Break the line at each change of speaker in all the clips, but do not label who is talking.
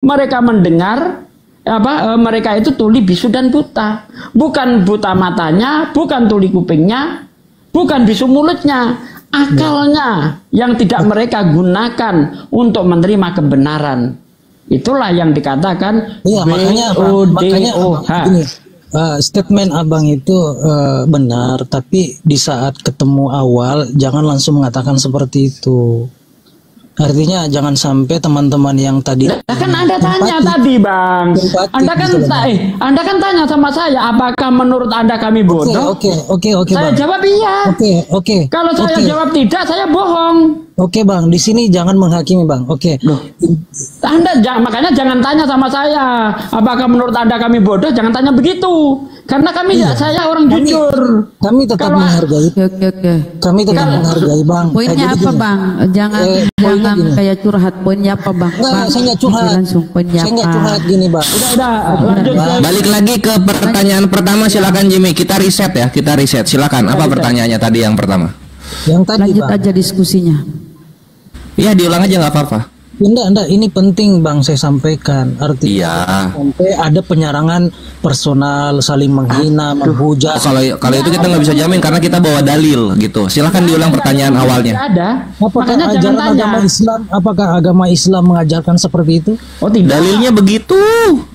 Mereka mendengar mereka itu tuli, bisu dan buta. Bukan buta matanya, bukan tuli kupingnya, bukan bisu mulutnya, akalnya yang tidak mereka gunakan untuk menerima kebenaran. Itulah yang dikatakan
makanya gini, statement abang itu benar, tapi di saat ketemu awal jangan langsung mengatakan seperti itu. Artinya jangan sampai teman-teman yang tadi
kan Anda tanya tadi, Bang. Anda kan tanya sama saya, apakah menurut Anda kami bodoh?
Oke,
saya
Bang.
jawab iya.
Oke.
Kalau saya jawab tidak, saya bohong.
Oke, Bang, di sini jangan menghakimi, Bang. Oke.
Makanya jangan tanya sama saya, apakah menurut Anda kami bodoh? Jangan tanya begitu. Karena saya orang jujur.
Kami tetap menghargai.
Oke.
Kami tetap menghargai, Bang.
Poinnya apa, Bang? Jangan kayak curhat. Poinnya apa, Bang?
Enggak, saya nggak curhat.
Langsung poinnya
saya nggak curhat gini, Bang.
Udah, lanjut.
Balik lagi ke pertanyaan pertama, silakan Jimmy. Kita riset ya, Silakan. Apa pertanyaannya tadi yang pertama?
Yang tadi,
lanjut
Bang.
aja diskusinya.
Iya, diulang aja nggak apa-apa.
Enggak, ini penting, Bang, saya sampaikan. Artinya sampai ada penyerangan personal, saling menghina, menghujat.
Kalau itu kita nggak bisa jamin karena kita bawa dalil gitu. Silahkan diulang pertanyaan awalnya.
Ada.
Apakah agama Islam mengajarkan seperti itu?
Oh, tidak.
Dalilnya begitu.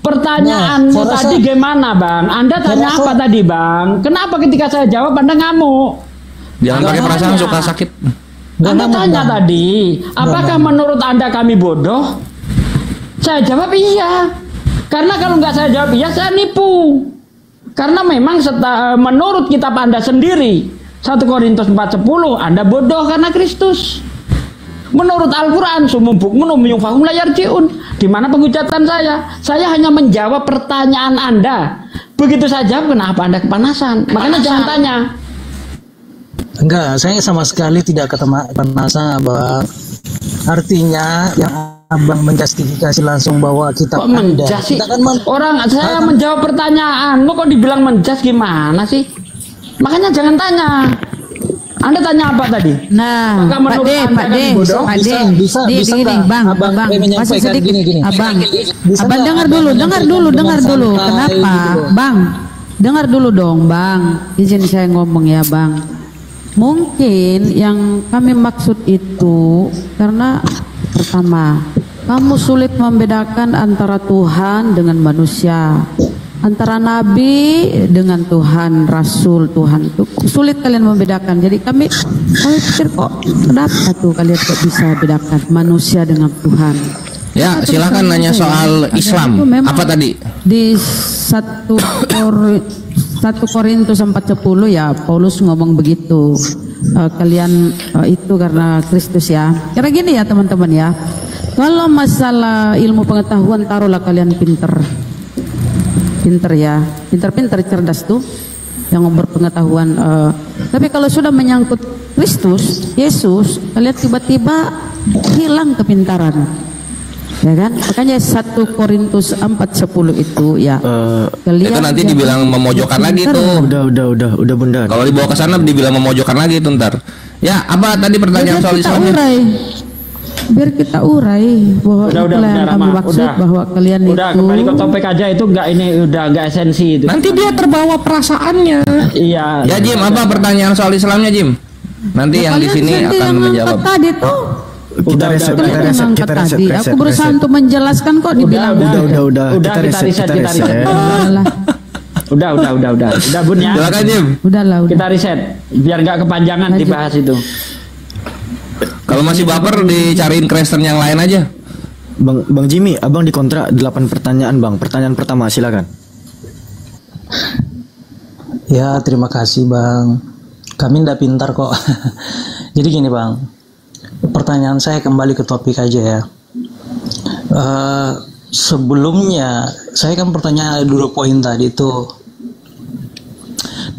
Pertanyaanmu tadi gimana, Bang? Anda tanya apa tadi, Bang? Kenapa ketika saya jawab Anda ngamuk?
Jangan pakai perasaan, suka sakit.
Anda tanya tadi, apakah menurut Anda kami bodoh? Saya jawab iya. Karena kalau nggak saya jawab iya, saya nipu. Karena memang menurut kitab Anda sendiri, 1 Korintus 4:10, Anda bodoh karena Kristus. Menurut Al-Quran, sumum bukmun umyung fahum la yarji'un. Di mana penghujatan saya? Saya hanya menjawab pertanyaan Anda. Begitu saya jawab, kenapa Anda kepanasan? Makanya jangan tanya.
Enggak, saya sama sekali tidak kepanasan, Abang. Artinya yang Abang menjustifikasi langsung bahwa kita saya menjawab pertanyaan. Kok dibilang menjas gimana sih? Makanya jangan tanya. Anda tanya apa tadi?
Nah, Pak D,
bisa
Bang,
menyampaikan gini.
Abang dengar dulu. Kenapa, Bang? Dengar dulu dong, Bang. Izin saya ngomong ya, Bang. Mungkin yang kami maksud itu karena pertama, kamu sulit membedakan antara Tuhan dengan manusia, antara nabi dengan Tuhan, rasul Tuhan itu sulit kalian membedakan. Jadi kami pikir kok kenapa tuh kalian kok bisa bedakan manusia dengan Tuhan?
Ya, silakan nanya soal Islam. Apa tadi?
Di 1 Korintus 4:10 ya Paulus ngomong begitu. Kalian itu karena Kristus ya. Karena gini ya teman-teman ya. Kalau masalah ilmu pengetahuan taruhlah kalian pinter ya. Pinter cerdas tuh yang berpengetahuan. Tapi kalau sudah menyangkut Kristus, Yesus, kalian tiba-tiba hilang kepintaran. Ya kan? Makanya 1 Korintus 4:10 itu ya.
Itu nanti dibilang memojokkan lagi tuh.
Udah Bunda.
Kalau dibawa ke sana dibilang memojokkan lagi tuh ntar. Ya, apa tadi pertanyaan soal Islamnya?
Biar kita urai bahwa itulah yang kami maksud bahwa kalian itu.
Udah kembali ke topik aja, itu enggak esensi itu.
Nanti dia terbawa perasaannya.
Iya.
Ya Jim, apa pertanyaan soal Islamnya Jim? Nanti yang di sini akan menjawab.
Tadi tuh
kita riset.
Aku berusaha untuk menjelaskan kok dibilang
udah kita riset.
Udah Bun ya.
Silakan Jim.
Udah.
Kita riset biar nggak kepanjangan dibahas itu.
Kalau masih baper dicariin Kristen yang lain aja.
Bang Jimmy, Abang dikontrak 8 pertanyaan, Bang. Pertanyaan pertama silakan.
Ya, terima kasih, Bang. Kami ndak pintar kok. Jadi gini, Bang. Pertanyaan saya kembali ke topik aja ya. Sebelumnya saya kan pertanyaan ada 2 poin tadi tuh.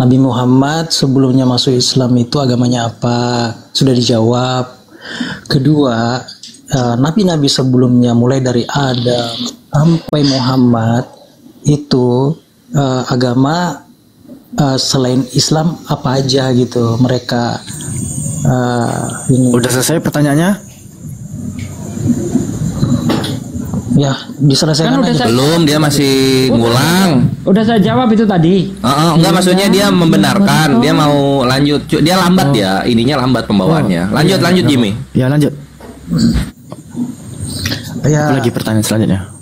Nabi Muhammad sebelumnya masuk Islam itu agamanya apa? Sudah dijawab. Kedua, nabi-nabi sebelumnya mulai dari Adam sampai Muhammad itu agama selain Islam apa aja gitu mereka.
Udah selesai pertanyaannya?
Ya, diselesaikan
kan
aja.
Belum, dia masih ngulang.
Udah saya jawab itu tadi.
Enggak, maksudnya dia membenarkan, dia mau lanjut. Dia lambat ya, ininya lambat pembawaannya. Lanjut Jimmy.
Ya lanjut.
Ya.
Apa lagi pertanyaan selanjutnya?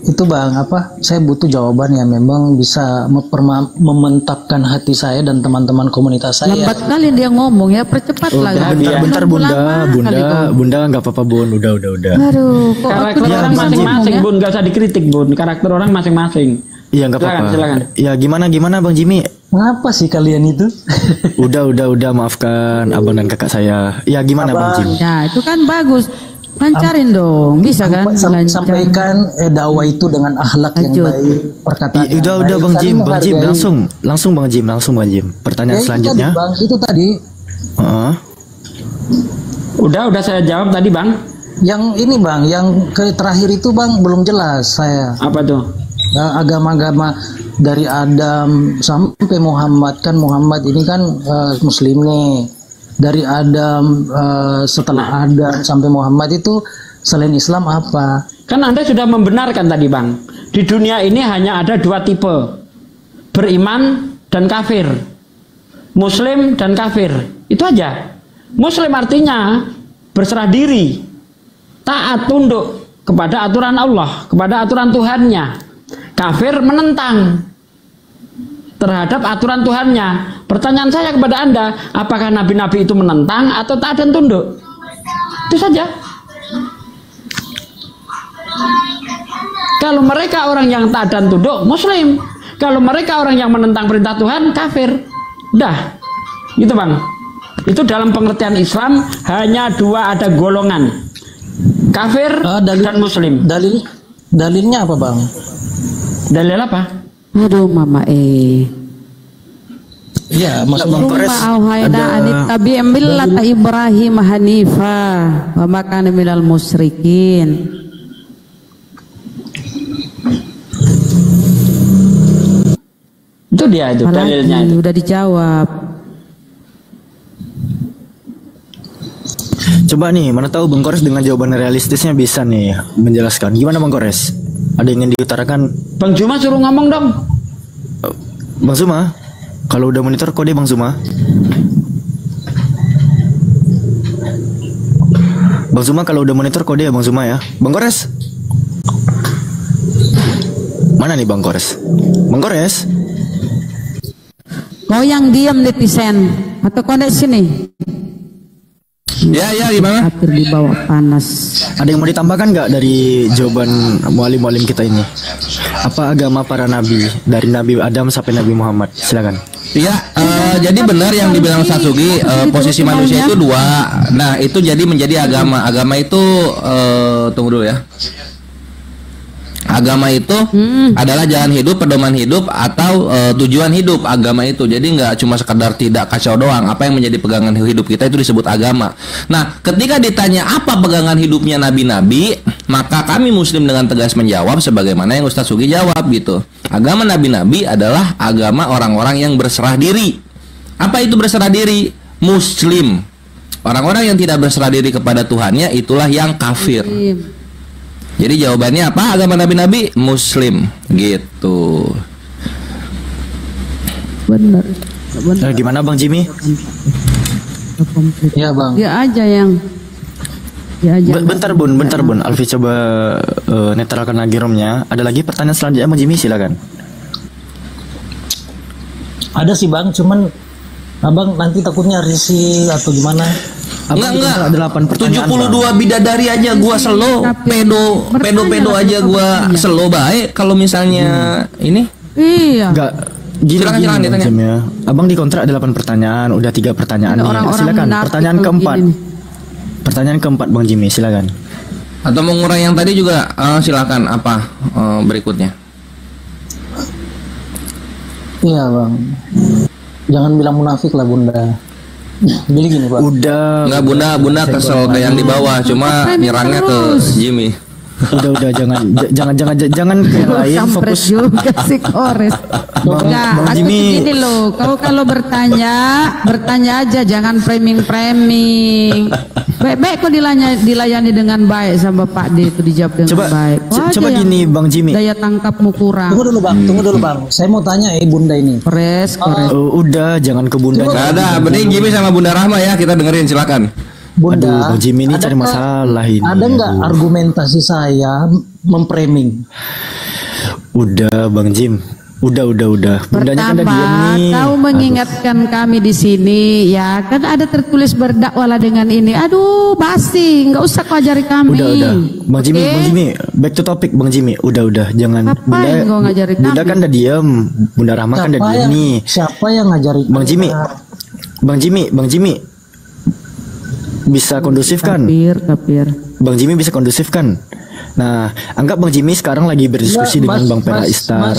Itu Bang, saya butuh jawaban yang memang bisa mementapkan hati saya dan teman-teman komunitas saya.
Lambat kali dia ngomong ya, percepatlah.
Bentar Bunda nggak apa-apa Bun, udah.
Aduh,
karakter orang masing-masing Bun, nggak usah dikritik Bun, karakter orang masing-masing.
Iya nggak apa-apa.
Silakan.
Ya gimana Bang Jimmy?
Mengapa sih kalian itu?
udah maafkan abang dan kakak saya. Ya gimana Bang Jimmy?
Ya itu kan bagus. Lancarin dong, bisa kan?
Sampaikan dakwah itu dengan akhlak yang baik, perkataan.
Udah Bang Jim, langsung Bang Jim. Pertanyaan selanjutnya.
Bang, itu tadi.
Udah saya jawab tadi Bang.
Yang ini Bang, yang terakhir itu Bang belum jelas saya.
Apa tuh?
Agama-agama dari Adam sampai Muhammad, kan Muhammad ini kan Muslim nih. Dari Adam, setelah Adam sampai Muhammad itu selain Islam apa?
Kan Anda sudah membenarkan tadi Bang, di dunia ini hanya ada 2 tipe, beriman dan kafir, Muslim dan kafir, itu aja. Muslim artinya berserah diri, taat tunduk kepada aturan Allah, kepada aturan Tuhannya. Kafir menentang terhadap aturan Tuhannya. Pertanyaan saya kepada Anda, apakah nabi-nabi itu menentang atau taat dan tunduk? Itu saja. Kalau mereka orang yang taat dan tunduk, Muslim. Kalau mereka orang yang menentang perintah Tuhan, kafir. Udah, gitu Bang. Itu dalam pengertian Islam hanya 2 ada golongan, kafir dan Muslim.
Dalilnya apa Bang?
Dalil apa?
Aduh mama
Ya, Mas Bang Kores
tabi millata Ibrahim hanifa wa ma kana minal musyrikin.
Itu dia itu dalilnya.
Udah dijawab.
Coba nih, mana tahu Bang Kores dengan jawaban realistisnya bisa nih menjelaskan. Gimana Bang Kores? Ada yang ingin diutarakan?
Bang Zuma suruh ngomong dong.
Bang Zuma, kalau udah monitor kode Bang Zuma. Bang Zuma kalau udah monitor kode ya Bang Zuma ya. Bang Kores. Mana nih Bang Kores? Bang Kores.
Kau yang diam netizen atau kau di sini?
Ya gimana?
Hampir di bawah panas.
Ada yang mau ditambahkan nggak dari jawaban mualim-mualim kita ini? Apa agama para nabi dari Nabi Adam sampai Nabi Muhammad? Silakan.
Iya, jadi benar yang dibilang Satsugi, posisi manusia itu 2. Nah itu jadi menjadi agama. Agama itu tunggu dulu ya. Agama itu adalah jalan hidup, pedoman hidup, atau tujuan hidup. Agama itu jadi nggak cuma sekedar tidak kacau doang. Apa yang menjadi pegangan hidup kita itu disebut agama. Nah, ketika ditanya apa pegangan hidupnya nabi-nabi, maka kami Muslim dengan tegas menjawab sebagaimana yang Ustaz Sugi jawab gitu. Agama nabi-nabi adalah agama orang-orang yang berserah diri. Apa itu berserah diri? Muslim. Orang-orang yang tidak berserah diri kepada Tuhannya itulah yang kafir. Jadi jawabannya apa? Agama nabi-nabi Muslim gitu.
Benar.
Gimana Bang Jimmy?
Ya Bang.
Dia aja yang.
Bentar Bun. Alfi coba netralkan lagi romnya. Ada lagi pertanyaan selanjutnya Bang Jimmy, silakan.
Ada sih Bang, cuman Abang nanti takutnya risih atau gimana?
Enggak. 72 bidadari aja gua selo, pedo aja gua selo baik. Kalau misalnya ini?
Iya.
Enggak. Silakan ditanya. Abang dikontrak 8 pertanyaan, udah 3 pertanyaan nih. Silakan. Pertanyaan keempat. Pertanyaan keempat Bang Jimmy, silakan.
Atau mau ngurang yang tadi juga silakan apa berikutnya?
Iya Bang. Jangan bilang munafik lah Bunda. Jadi gini Pak.
Udah.
Enggak Bunda kesel ke yang di bawah, cuma nyerangnya ke Jimmy.
Udah jangan ke yang lain, fokus
juga si Kores. Bang Jimmy. Gini loh, kau kalau bertanya aja, jangan framing. Baik-baik kok dilayani dengan baik sama Pak D itu, dijawab dengan baik.
Coba gini Bang Jimmy.
Daya tangkapmu kurang.
Tunggu dulu Bang. Saya mau tanya Bunda ini.
Kores.
Udah, jangan ke Bunda.
Gak ada, mending Jimmy sama Bunda Rahma ya, kita dengerin silakan.
Bunda,
aduh, Bang Jimmy ini cari masalah ini.
Ada nggak argumentasi saya memframing?
Udah Bang Jim. Udah. Bundanya kan
Pertama, kau mengingatkan kami di sini, ya kan ada tertulis berdakwalah dengan ini. Aduh, basi, nggak usah kau ajari kami.
Udah. Bang Jimmy, back to topic Bang Jimmy. Udah, jangan.
Ngapain kau ngajari kami?
Bunda kan udah diem, Bunda Rahma kan udah diem nih.
Siapa yang ngajari?
Bang Jimmy, bisa kondusif kan?
Kapir.
Bang Jimmy bisa kondusif kan? Nah, anggap Bang Jimmy sekarang lagi berdiskusi dengan Bang Pera Istar.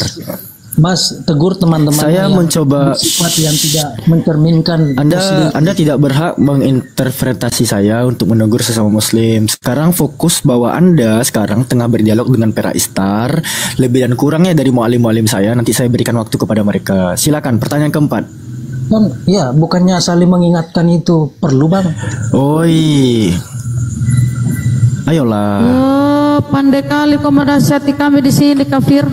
Mas, tegur teman-teman.
Saya mencoba
sifat yang tidak mencerminkan.
Anda tidak berhak menginterpretasi saya untuk menegur sesama Muslim. Sekarang fokus bahwa Anda sekarang tengah berdialog dengan Pera Istar. Lebih dan kurangnya dari mualim-mualim saya. Nanti saya berikan waktu kepada mereka. Silakan. Pertanyaan keempat.
Bang, ya bukannya saling mengingatkan itu perlu Bang?
Oi, ayolah.
Oh, pandai kali kau menasihati kami di sini, kafir.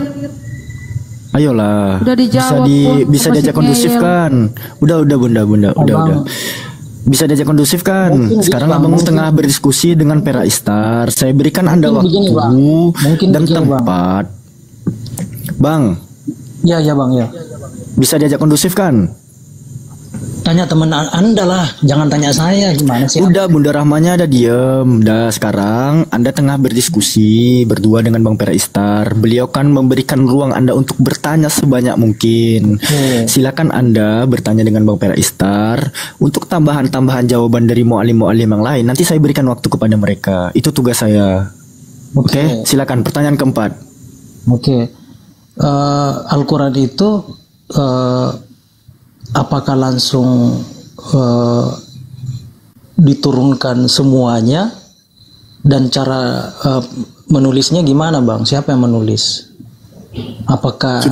Ayolah.
Udah dijawab.
Bisa diajak kondusif kan? Udah Bunda. Udah. Bisa diajak kondusif kan? Sekarang Abang tengah berdiskusi dengan Pera Istar. Saya berikan Anda waktu dan tempat. Bang.
Ya Bang ya.
Bisa diajak kondusif kan?
Tanya teman Anda lah, jangan tanya saya gimana sih.
Udah, Bunda Rahmanya ada diem. Udah, sekarang Anda tengah berdiskusi berdua dengan Bang Pera Istar. Beliau kan memberikan ruang Anda untuk bertanya sebanyak mungkin. Silakan Anda bertanya dengan Bang Pera Istar untuk tambahan-tambahan jawaban dari mualim-mualim yang lain. Nanti saya berikan waktu kepada mereka. Itu tugas saya. Oke, silakan pertanyaan keempat.
Al-Quran itu apakah langsung diturunkan semuanya, dan cara menulisnya gimana Bang? Siapa yang menulis? Apakah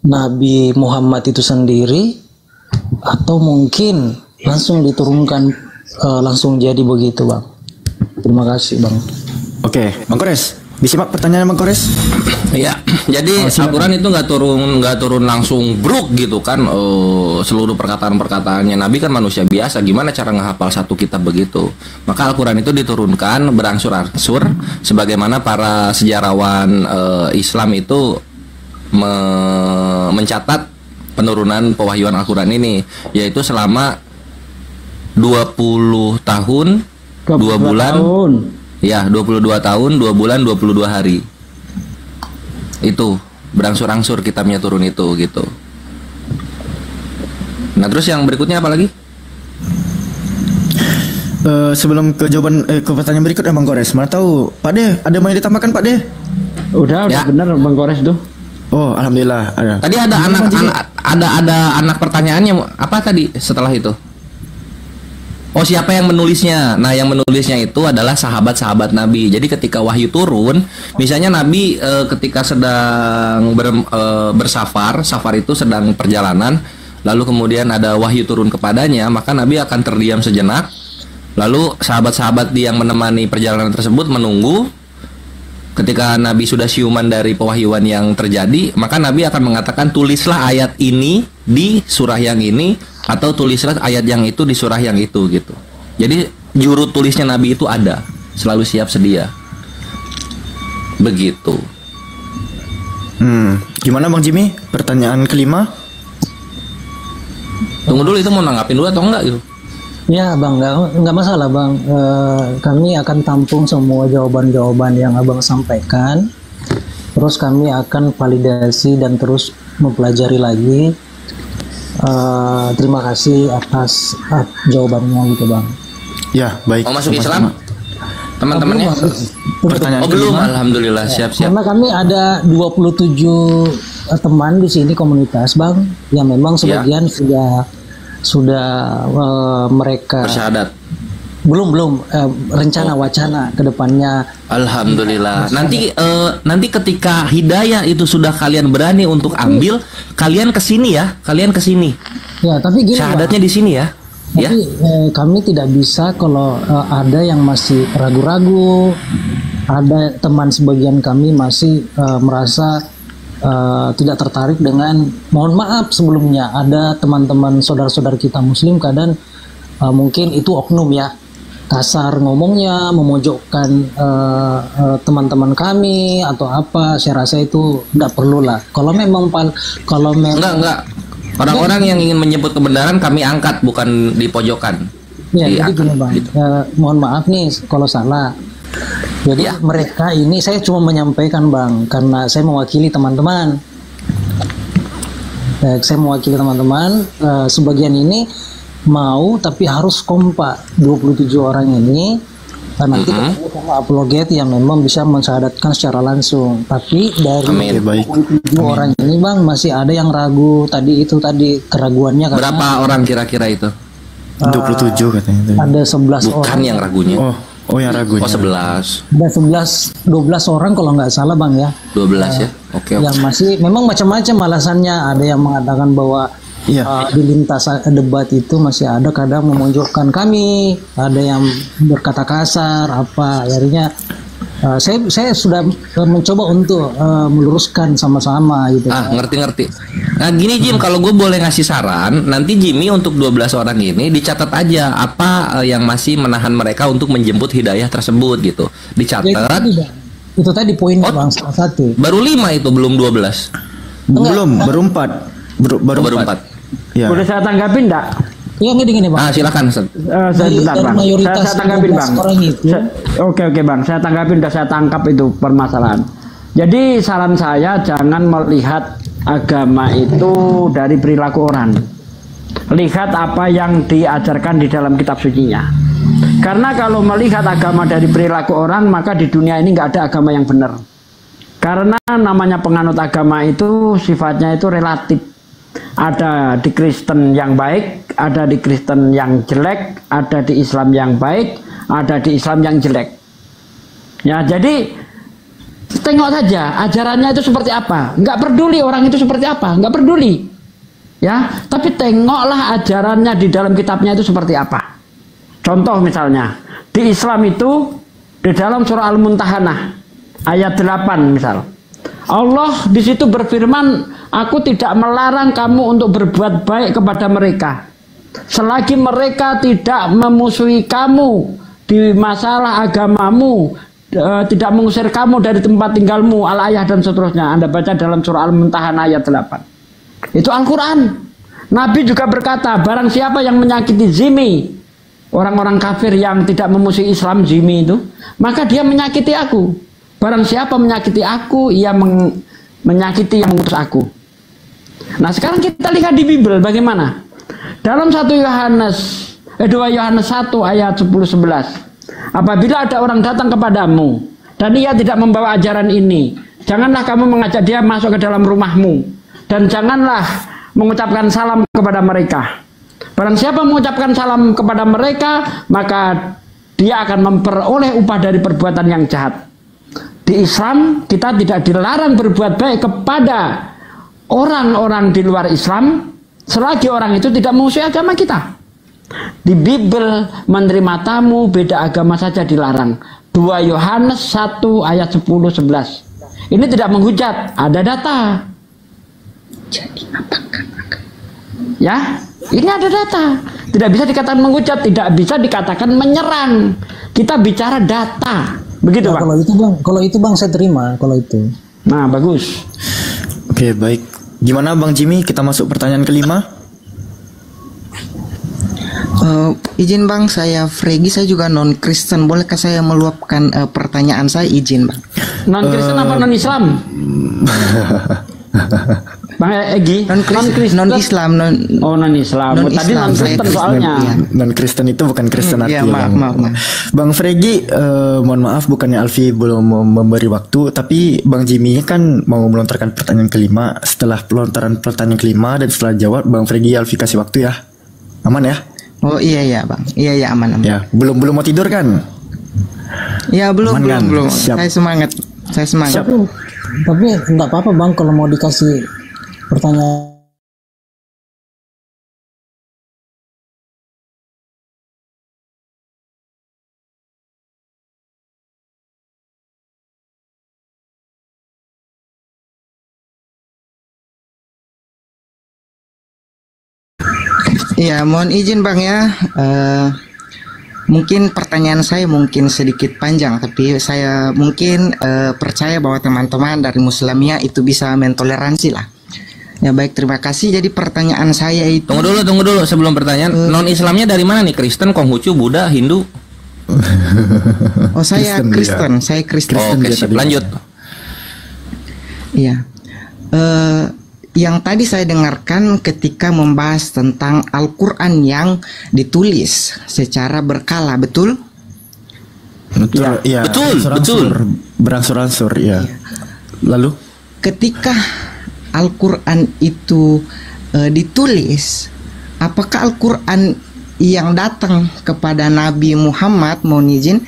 Nabi Muhammad itu sendiri, atau mungkin langsung diturunkan langsung jadi begitu Bang? Terima kasih Bang.
Oke, Bang Kores, disimak pertanyaan Bang Kores.
Ya, jadi Al-Quran itu nggak turun langsung bruk gitu kan. Seluruh perkataan-perkataannya Nabi kan manusia biasa. Gimana cara ngehafal satu kitab begitu? Maka Al-Quran itu diturunkan berangsur-angsur, sebagaimana para sejarawan Islam itu mencatat penurunan pewahyuan Al-Quran ini, yaitu selama 20 tahun 2 bulan. Ya, 22 tahun 2 bulan 22 hari. Itu berangsur-angsur kitabnya turun itu gitu. Nah, terus yang berikutnya apa lagi?
Sebelum ke jawaban ke pertanyaan berikut Bang Kores, mana tahu Pak De ada mau ditambahkan Pak De?
Udah benar Bang Kores tuh.
Oh, alhamdulillah ada.
Tadi ada anak pertanyaannya apa tadi setelah itu? Oh, siapa yang menulisnya? Nah, yang menulisnya itu adalah sahabat-sahabat Nabi. Jadi ketika wahyu turun, misalnya Nabi ketika sedang bersafar, safar itu sedang perjalanan, lalu kemudian ada wahyu turun kepadanya, maka Nabi akan terdiam sejenak. Lalu sahabat-sahabat yang menemani perjalanan tersebut menunggu. Ketika Nabi sudah siuman dari pewahyuan yang terjadi, maka Nabi akan mengatakan, tulislah ayat ini di surah yang ini, atau tulislah ayat yang itu di surah yang itu gitu. Jadi juru tulisnya Nabi itu ada, selalu siap sedia. Begitu.
Gimana Bang Jimmy? Pertanyaan kelima.
Tunggu dulu, itu mau nanggapin dulu atau enggak gitu?
Ya Bang, nggak masalah Bang. Kami akan tampung semua jawaban-jawaban yang Abang sampaikan. Terus kami akan validasi dan terus mempelajari lagi. Terima kasih atas jawabannya gitu Bang.
Ya, baik.
Mau masuk Islam? Teman-temannya?
Pertanyaan
belum, alhamdulillah, siap-siap.
Karena kami ada 27 teman di sini komunitas Bang, yang memang sebagian sudah mereka
bersyahadat.
Belum rencana wacana ke depannya.
Alhamdulillah. Nanti ketika hidayah itu sudah kalian berani untuk ambil, kalian kesini ya, Ya, tapi gini. Syahadatnya di sini ya. Ya.
Tapi kami tidak bisa kalau ada yang masih ragu-ragu, ada teman sebagian kami masih merasa tidak tertarik dengan, mohon maaf sebelumnya, ada teman-teman saudara-saudara kita muslim kadang mungkin itu oknum ya, kasar ngomongnya, memojokkan teman-teman kami atau apa. Saya rasa itu tidak perlu lah. Kalau memang
enggak. Orang-orang yang ingin menyebut kebenaran kami angkat, bukan dipojokkan.
Ya, jadi gini Bang, gitu. Mohon maaf nih kalau salah. Jadi mereka ini saya cuma menyampaikan Bang, karena saya mewakili teman-teman. Saya mewakili teman-teman. Sebagian ini mau tapi harus kompak. 27 orang ini nanti ketemu sama apologet yang memang bisa mensyahadatkan secara langsung. Tapi dari 27 orang ini Bang masih ada yang ragu. Tadi keraguannya karena
berapa orang kira-kira itu?
27 katanya itu.
Ada 11 orang.
Bukan yang ragunya.
Oh yang ragunya.
Oh 11.
Ada 12 orang kalau nggak salah Bang ya.
12 ya. Oke.
Yang masih memang macam-macam alasannya. Ada yang mengatakan bahwa di lintas debat itu masih ada kadang memojokkan kami, ada yang berkata kasar apa. Akhirnya saya sudah mencoba untuk meluruskan sama-sama gitu.
Ngerti. Nah gini Jim, kalau gue boleh ngasih saran, nanti Jimmy untuk 12 orang ini dicatat aja apa yang masih menahan mereka untuk menjemput hidayah tersebut gitu. Dicatat.
Itu tadi poinnya Bang, salah satu.
Baru 5 itu, belum 12.
Belum, baru 4. Baru 4.
Ya. Boleh saya tanggapin enggak?
Iya gini Bang.
Silakan.
Sebentar Bang.
Saya tanggapin Bang. Oke Bang, saya tanggapin, saya tangkap itu permasalahan. Jadi saran saya jangan melihat agama itu dari perilaku orang. Lihat apa yang diajarkan di dalam kitab sucinya. Karena kalau melihat agama dari perilaku orang, maka di dunia ini nggak ada agama yang benar. Karena namanya penganut agama itu sifatnya itu relatif. Ada di Kristen yang baik, ada di Kristen yang jelek, ada di Islam yang baik, ada di Islam yang jelek. Ya, jadi tengok saja ajarannya itu seperti apa. Nggak peduli orang itu seperti apa, nggak peduli. Ya, tapi tengoklah ajarannya di dalam kitabnya itu seperti apa. Contoh misalnya, di Islam itu di dalam surah Al-Mumtahanah ayat 8 misal. Allah di situ berfirman, aku tidak melarang kamu untuk berbuat baik kepada mereka selagi mereka tidak memusuhi kamu di masalah agamamu, tidak mengusir kamu dari tempat tinggalmu, al-ayah dan seterusnya. Anda baca dalam surah Al-Mumtahanah ayat 8. Itu Al-Quran. Nabi juga berkata, barang siapa yang menyakiti zimmi, orang-orang kafir yang tidak memusuhi Islam, zimmi itu, maka dia menyakiti aku. Barang siapa menyakiti aku, ia menyakiti yang mengutus aku. Nah sekarang kita lihat di Bible bagaimana. Dalam 2 Yohanes 1 ayat 10-11. Apabila ada orang datang kepadamu dan ia tidak membawa ajaran ini, janganlah kamu mengajak dia masuk ke dalam rumahmu, dan janganlah mengucapkan salam kepada mereka. Barang siapa mengucapkan salam kepada mereka, maka dia akan memperoleh upah dari perbuatan yang jahat. Di Islam kita tidak dilarang berbuat baik kepada orang-orang di luar Islam selagi orang itu tidak memusuhi agama kita. Di Bible menerima tamu beda agama saja dilarang. 2 Yohanes 1 ayat 10-11. Ini tidak menghujat, ada data. Ya, ini ada data. Tidak bisa dikatakan menghujat, tidak bisa dikatakan menyerang. Kita bicara data. Begitu Bang.
Kalau itu Bang saya terima kalau itu.
Nah bagus.
Oke baik. Gimana Bang Jimmy? Kita masuk pertanyaan kelima.
Izin Bang, saya Fregi, saya juga non Kristen. Bolehkah saya meluapkan pertanyaan saya? Izin Bang.
Non Kristen apa non Islam? Bang Egi, non
Islam,
non Islam. Tadi non Kristen soalnya.
Non Kristen itu bukan Kristen artinya.
Ya, maaf.
Bang Fregi, mohon maaf bukannya Alfi belum memberi waktu, tapi Bang Jimmy kan mau melontarkan pertanyaan kelima. Setelah pelontaran pertanyaan kelima dan setelah jawab, Bang Fregi Alfi kasih waktu ya. Aman ya?
Oh iya Bang. Iya aman.
Ya, belum mau tidur kan?
Ya belum.
Siap.
Saya semangat.
Tapi enggak apa-apa Bang kalau mau dikasih pertanyaan
Ya, mohon izin Bang ya. Mungkin pertanyaan saya mungkin sedikit panjang, tapi saya mungkin percaya bahwa teman-teman dari Muslimia itu bisa mentoleransi lah. Ya baik, terima kasih. Jadi pertanyaan saya itu.
Tunggu dulu sebelum pertanyaan. Non Islamnya dari mana nih? Kristen, Konghucu, Buddha, Hindu?
Oh, saya Kristen. Saya Kristen.
Oh, oke, lanjut.
Iya. Yang tadi saya dengarkan ketika membahas tentang Al-Quran yang ditulis secara berkala, betul?
Betul, iya. Betul. Berangsur-angsur, ya. Lalu?
Ketika Al-Quran itu ditulis, apakah Al-Quran yang datang kepada Nabi Muhammad, mohon izin,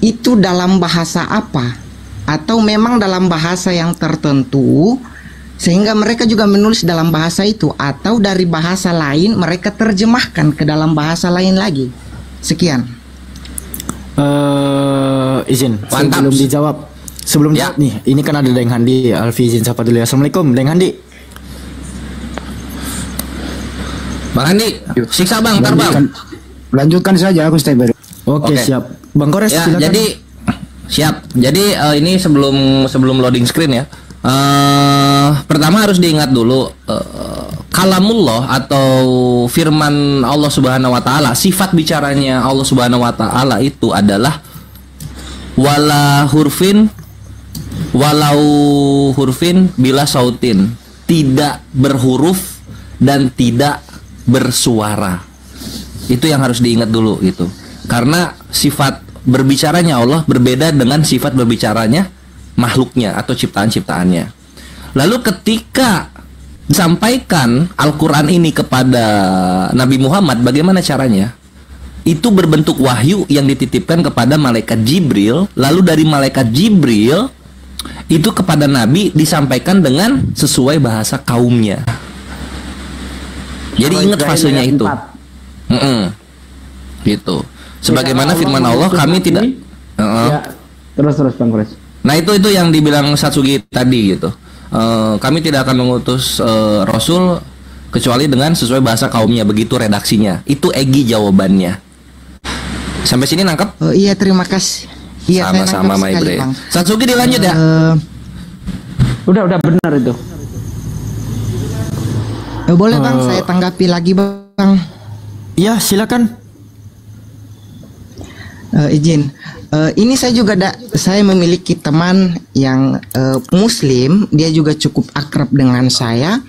itu dalam bahasa apa? Atau memang dalam bahasa yang tertentu sehingga mereka juga menulis dalam bahasa itu, atau dari bahasa lain mereka terjemahkan ke dalam bahasa lain lagi? Sekian.
Izin,
mantap.
Sebelum jawab nih, ini kan ada Deng Handi, Alfi izin sapa dulu ya. Assalamualaikum Deng Handi.
Bang Handi, siksa Bang, ntar Bang.
Lanjutkan saja, aku stay baru.
Oke, siap. Bang Kores
ya,
silakan.
Jadi siap. Jadi ini sebelum loading screen ya. Pertama harus diingat dulu kalamullah atau firman Allah Subhanahu wa taala, sifat bicaranya Allah Subhanahu wa taala itu adalah walau hurfin bila sautin, tidak berhuruf dan tidak bersuara. Itu yang harus diingat dulu gitu. Karena sifat berbicaranya Allah berbeda dengan sifat berbicaranya makhluknya atau ciptaan-ciptaannya. Lalu ketika disampaikan Al-Quran ini kepada Nabi Muhammad, bagaimana caranya? Itu berbentuk wahyu yang dititipkan kepada malaikat Jibril. Lalu dari malaikat Jibril itu kepada Nabi disampaikan dengan sesuai bahasa kaumnya. Jadi ingat fasenya itu. Gitu. Sebagaimana firman Allah, kami tidak.
Ya, terus Bang Kores.
Nah itu yang dibilang Satsugi tadi gitu. Kami tidak akan mengutus Rasul kecuali dengan sesuai bahasa kaumnya, begitu redaksinya. Itu Egi jawabannya. Sampai sini nangkep?
Iya, terima kasih. Iya,
sama-sama My Bre. Satsugi dilanjut ya.
Udah benar itu.
Boleh Bang, saya tanggapi lagi Bang.
Iya, silakan.
Izin. Ini saya juga saya memiliki teman yang Muslim, dia juga cukup akrab dengan saya,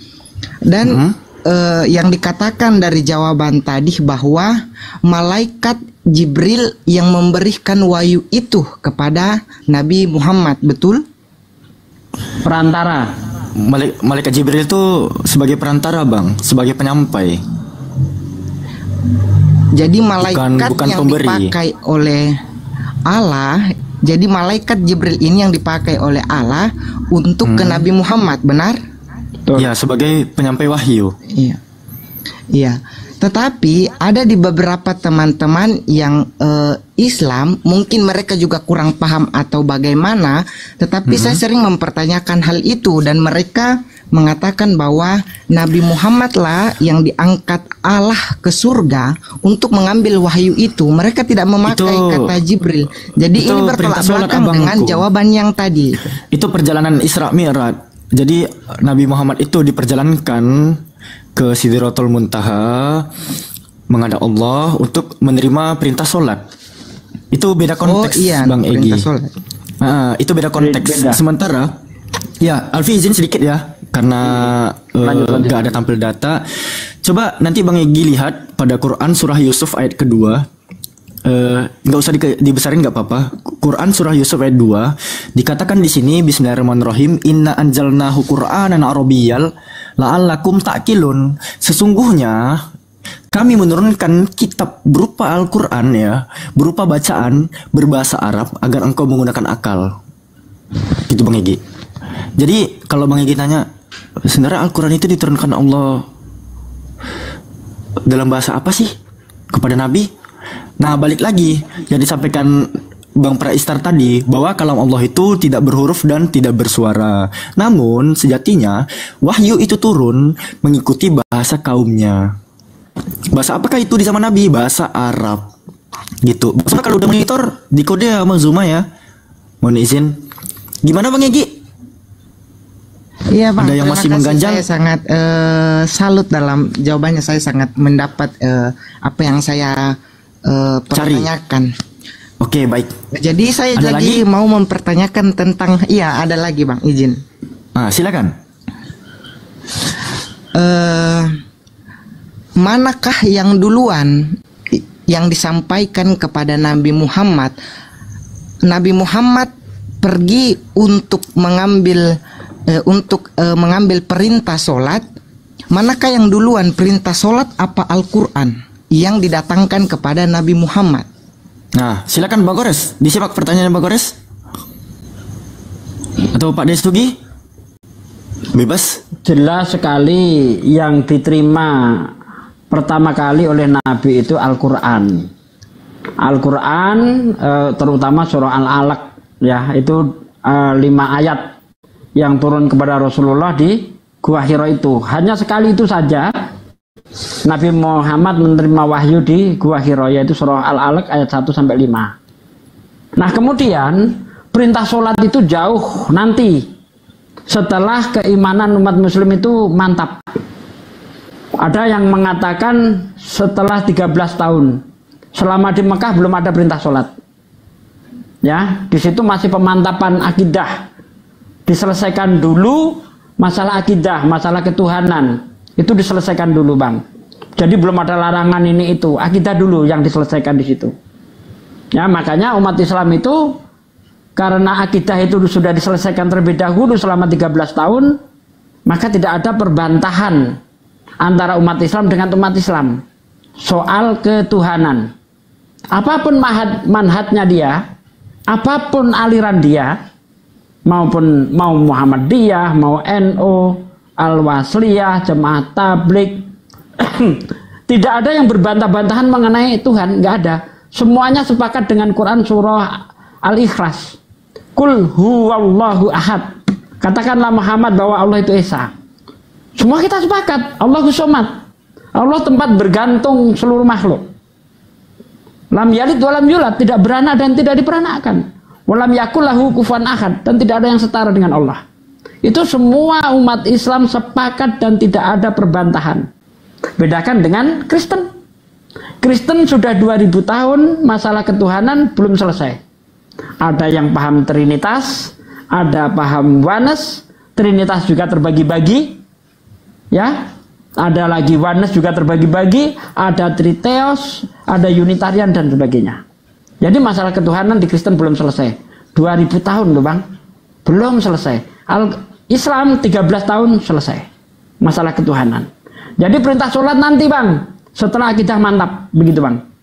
dan yang dikatakan dari jawaban tadi bahwa malaikat Jibril yang memberikan wahyu itu kepada Nabi Muhammad, betul?
Perantara.
Malaikat Jibril itu sebagai perantara Bang, sebagai penyampai.
Jadi malaikat
bukan
yang
pemberi.
dipakai oleh Allah, jadi malaikat Jibril ini yang dipakai oleh Allah untuk ke Nabi Muhammad, benar?
Ya, sebagai penyampai wahyu.
Iya. Tetapi ada di beberapa teman-teman yang Islam, mungkin mereka juga kurang paham atau bagaimana, tetapi saya sering mempertanyakan hal itu, dan mereka mengatakan bahwa Nabi Muhammad lah yang diangkat Allah ke surga untuk mengambil wahyu itu. Mereka tidak memakai kata Jibril. Jadi ini bertolak belakang dengan jawaban yang tadi.
Itu perjalanan Isra Mi'raj. Jadi Nabi Muhammad itu diperjalankan ke Sidratul Muntaha menghadap Allah untuk menerima perintah sholat. Itu beda konteks, Bang Egi. Itu beda konteks. Beda. Sementara, ya Alfi izin sedikit ya, karena gak ada tampil data. Coba nanti Bang Egi lihat pada Quran surah Yusuf ayat kedua. Nggak usah dibesarin, nggak apa-apa. Quran surah Yusuf ayat 2 dikatakan di sini, Bismillahirrahmanirrahim, Inna anjalnahu Qur'anan Arabiyyal la'allakum ta'qilun. Sesungguhnya kami menurunkan kitab berupa Al-Quran ya, berupa bacaan berbahasa Arab agar engkau menggunakan akal. Gitu Bang Egi. Jadi kalau Bang Egi tanya, sebenarnya Al-Quran itu diturunkan Allah dalam bahasa apa sih kepada Nabi? Nah, balik lagi yang disampaikan Bang Praistar tadi, bahwa kalam Allah itu tidak berhuruf dan tidak bersuara. Namun sejatinya wahyu itu turun mengikuti bahasa kaumnya. Bahasa apakah itu di zaman Nabi? Bahasa Arab. Gitu. Soalnya kalau udah monitor di kode sama Zuma ya. Mohon izin. Gimana Bang Egi?
Iya Bang,
ada yang masih mengganjal.
Saya sangat salut dalam jawabannya. Saya sangat mendapat apa yang saya pertanyakan.
Oke, baik.
Jadi saya
ada
lagi mau mempertanyakan tentang, iya ada lagi Bang, izin.
Silakan.
Manakah yang duluan yang disampaikan kepada Nabi Muhammad? Nabi Muhammad pergi untuk mengambil perintah sholat. Manakah yang duluan, perintah sholat apa Al-Quran yang didatangkan kepada Nabi Muhammad?
Nah, silakan Bang Gores. Disimak pertanyaan Bang Gores. Atau Pak Destugi? Bebas.
Jelas sekali yang diterima pertama kali oleh Nabi itu Al-Quran. Al-Quran terutama surah Al-Alaq ya, itu 5 ayat yang turun kepada Rasulullah di Gua Hira itu. Hanya sekali itu saja Nabi Muhammad menerima wahyu di Gua Hira, yaitu surah Al-Alaq ayat 1-5. Nah kemudian perintah sholat itu jauh nanti setelah keimanan umat muslim itu mantap. Ada yang mengatakan setelah 13 tahun. Selama di Mekah belum ada perintah sholat. Ya, di situ masih pemantapan akidah. Diselesaikan dulu masalah akidah, masalah ketuhanan. Itu diselesaikan dulu Bang. Jadi belum ada larangan ini itu. Akidah dulu yang diselesaikan di situ. Ya, makanya umat Islam itu karena akidah itu sudah diselesaikan terlebih dahulu selama 13 tahun, maka tidak ada perbantahan antara umat Islam dengan umat Islam soal ketuhanan. Apapun manhajnya dia, apapun aliran dia, mau Muhammadiyah, mau NU, Al-Wasliyah, Jemaah Tabligh, tidak ada yang berbantah-bantahan mengenai Tuhan, nggak ada. Semuanya sepakat dengan Quran surah Al-Ikhlas. Qul huwallahu ahad. Katakanlah Muhammad bahwa Allah itu Esa. Semua kita sepakat, Allahus Somad. Allah tempat bergantung seluruh makhluk. Lam yalid walam yulad, tidak beranak dan tidak diperanakan. Walam yakul lahu kufuwan ahad, dan tidak ada yang setara dengan Allah. Itu semua umat Islam sepakat dan tidak ada perbantahan. Bedakan dengan Kristen. Kristen sudah 2000 tahun masalah ketuhanan belum selesai. Ada yang paham Trinitas, ada paham Oneness, Trinitas juga terbagi-bagi. Ya, ada lagi Oneness juga terbagi-bagi, ada Triteos, ada Unitarian dan sebagainya. Jadi masalah ketuhanan di Kristen belum selesai. 2000 tahun loh Bang, belum selesai. Islam 13 tahun selesai masalah ketuhanan. Jadi perintah sholat nanti Bang, setelah akidah mantap, begitu Bang.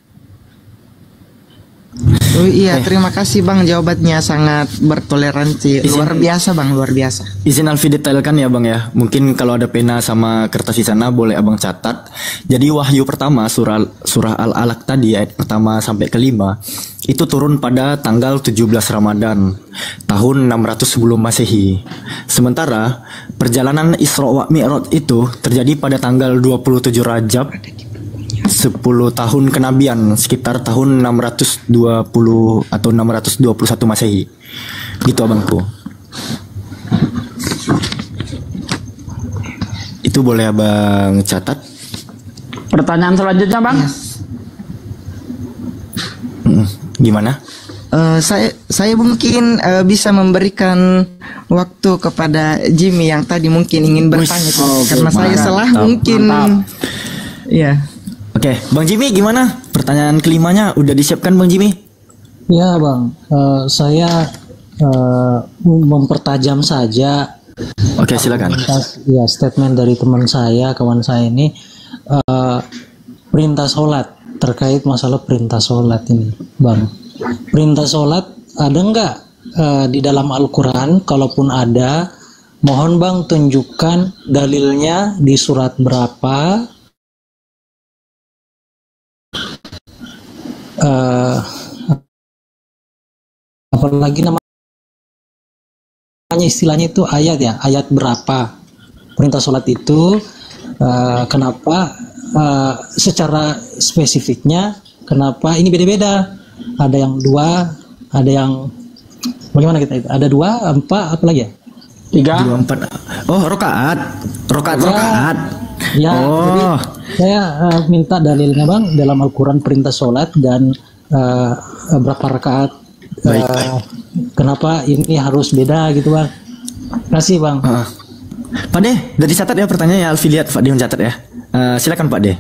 Oh iya, terima kasih Bang, jawabannya sangat bertoleransi. Luar biasa Bang, luar biasa.
Izin Alfi detailkan ya Bang ya. Mungkin kalau ada pena sama kertas di sana boleh Abang catat. Jadi wahyu pertama surah Al-Alaq tadi ayat pertama sampai kelima itu turun pada tanggal 17 Ramadan tahun 600 sebelum Masehi. Sementara perjalanan Isra wa Mi'raj itu terjadi pada tanggal 27 Rajab 10 tahun kenabian, sekitar tahun 620 atau 621 Masehi. Gitu Abangku. Itu boleh Abang catat.
Pertanyaan selanjutnya Bang.
Gimana?
Saya mungkin bisa memberikan waktu kepada Jimmy yang tadi mungkin ingin bertanya karena saya salah mungkin. Iya.
Oke, Bang Jimmy gimana? Pertanyaan kelimanya udah disiapkan Bang Jimmy?
Ya Bang, saya mempertajam saja.
Oke, silakan.
Ya, statement dari teman saya, kawan saya ini perintah sholat, terkait masalah perintah sholat ini, Bang. Perintah sholat ada nggak di dalam Al-Quran? Kalaupun ada, mohon Bang tunjukkan dalilnya di surat berapa. Apalagi namanya istilahnya itu ayat ya, ayat berapa perintah sholat itu, kenapa secara spesifiknya kenapa ini beda-beda. Ada yang 2, ada yang bagaimana kita itu? Ada 2, 4, apa lagi ya?
3,
2, 4. Oh, rokaat.
Ya,
oh.
Jadi saya minta dalilnya Bang dalam Al-Quran perintah sholat dan berapa rakaat. Kenapa ini harus beda gitu Bang? Kasih Bang.
Pak De, udah dicatat ya pertanyaannya, Alfi lihat Pak De mencatat ya. Silakan Pak De.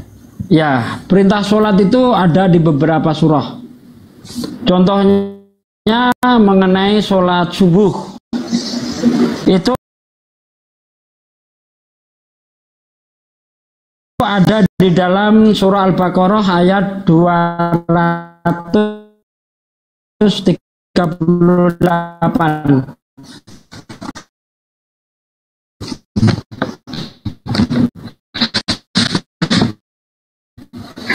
Ya, perintah sholat itu ada di beberapa surah. Contohnya mengenai sholat subuh. Itu ada di dalam surah Al-Baqarah ayat 238.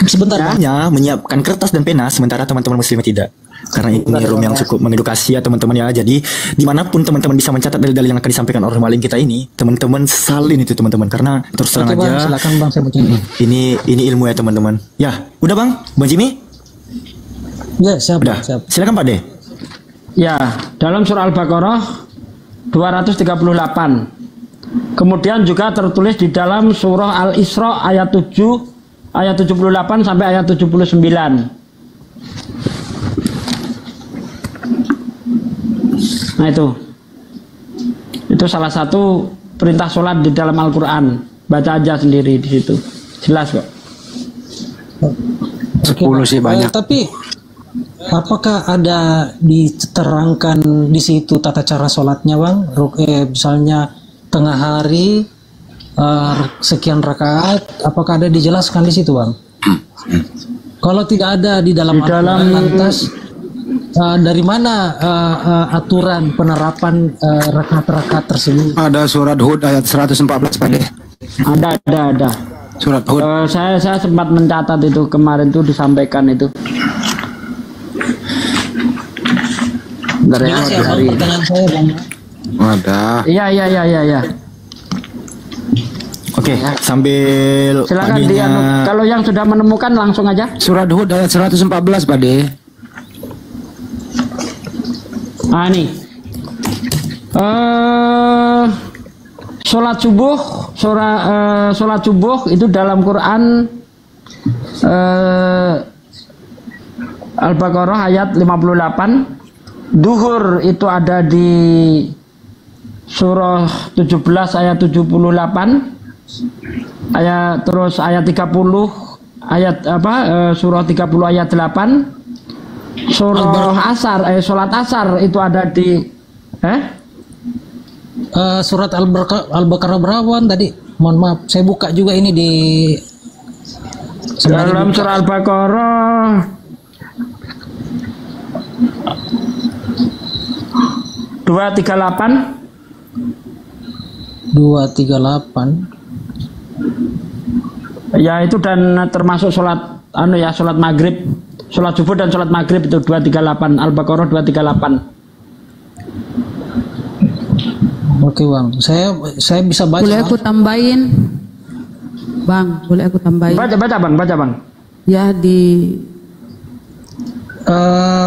Sebentar ya, menyiapkan kertas dan pena, sementara teman-teman muslim tidak. Karena ini room yang cukup mengedukasi ya teman-teman ya. Jadi dimanapun teman-teman bisa mencatat dalil-dalil yang akan disampaikan oleh malim kita ini, teman-teman salin itu teman-teman. Karena terus terang aja,
Bang, silakan Bang, saya mau
ini ilmu ya teman-teman. Ya, udah Bang Jimmy?
Ya, siap.
Udah.
Siap.
Silakan Pak De.
Ya, dalam surah Al-Baqarah 238. Kemudian juga tertulis di dalam surah Al-Isra ayat 7 ayat 78 sampai ayat 79. Nah itu salah satu perintah sholat di dalam Al-Quran. Baca aja sendiri di situ, jelas kok.
10 sih banyak.
Tapi apakah ada diterangkan di situ tata cara sholatnya Bang? Misalnya tengah hari sekian rakaat, apakah ada dijelaskan di situ Bang? Kalau tidak ada di dalam Al-Quran, lantas dari mana aturan penerapan rakaat-rakaat tersebut?
Ada surat Hud ayat 114 Pak De.
Ada.
Surat Hud.
Saya sempat mencatat itu kemarin tuh disampaikan itu. Bentar ya,
pertanyaan saya Bang.
Ada.
Iya.
Oke, sambil
silakan kalau yang sudah menemukan langsung aja.
Surat Hud ayat 114 Pak De.
Nah ini sholat subuh itu dalam Quran Al-Baqarah ayat 58. Duhur itu ada di surah 17 ayat 78. Terus ayat 30 surah 30 ayat 8. Surah Asar sholat Asar itu ada di
surat Al-Baqarah berapa tadi? Mohon maaf, saya buka juga ini di
dalam surah Al-Baqarah
238.
Ya itu dan termasuk sholat sholat maghrib, sholat subuh dan sholat maghrib itu 238, Al-Baqarah 238.
Oke Bang, saya bisa baca.
Boleh aku tambahin, Bang? Boleh aku tambahin?
Baca Bang.
Ya di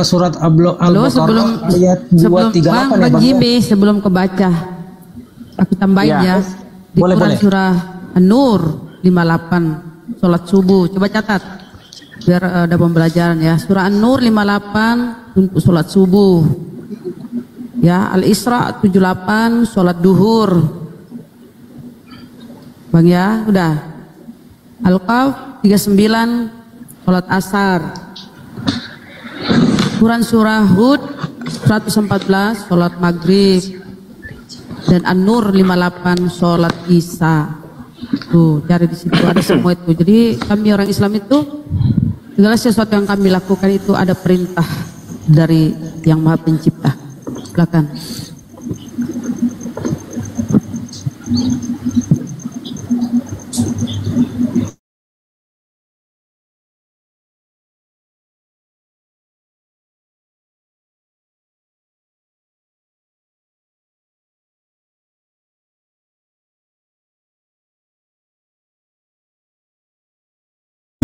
surat Al-Baqarah ayat 238
Bang Jimmy, sebelum kebaca aku tambahin ya. Di Quran surah An-Nur 58 sholat subuh. Coba catat biar ada pembelajaran ya. Surah An-Nur 58 untuk sholat subuh. Ya, Al-Isra 78 sholat duhur. Bang ya, udah. Al-Qaf 39 sholat asar. Quran surah Hud 114 sholat maghrib. Dan An-Nur 58 sholat isya. Tuh, cari di situ ada semua itu. Jadi kami orang Islam itu segala sesuatu yang kami lakukan itu ada perintah dari Yang Maha Pencipta. Silakan.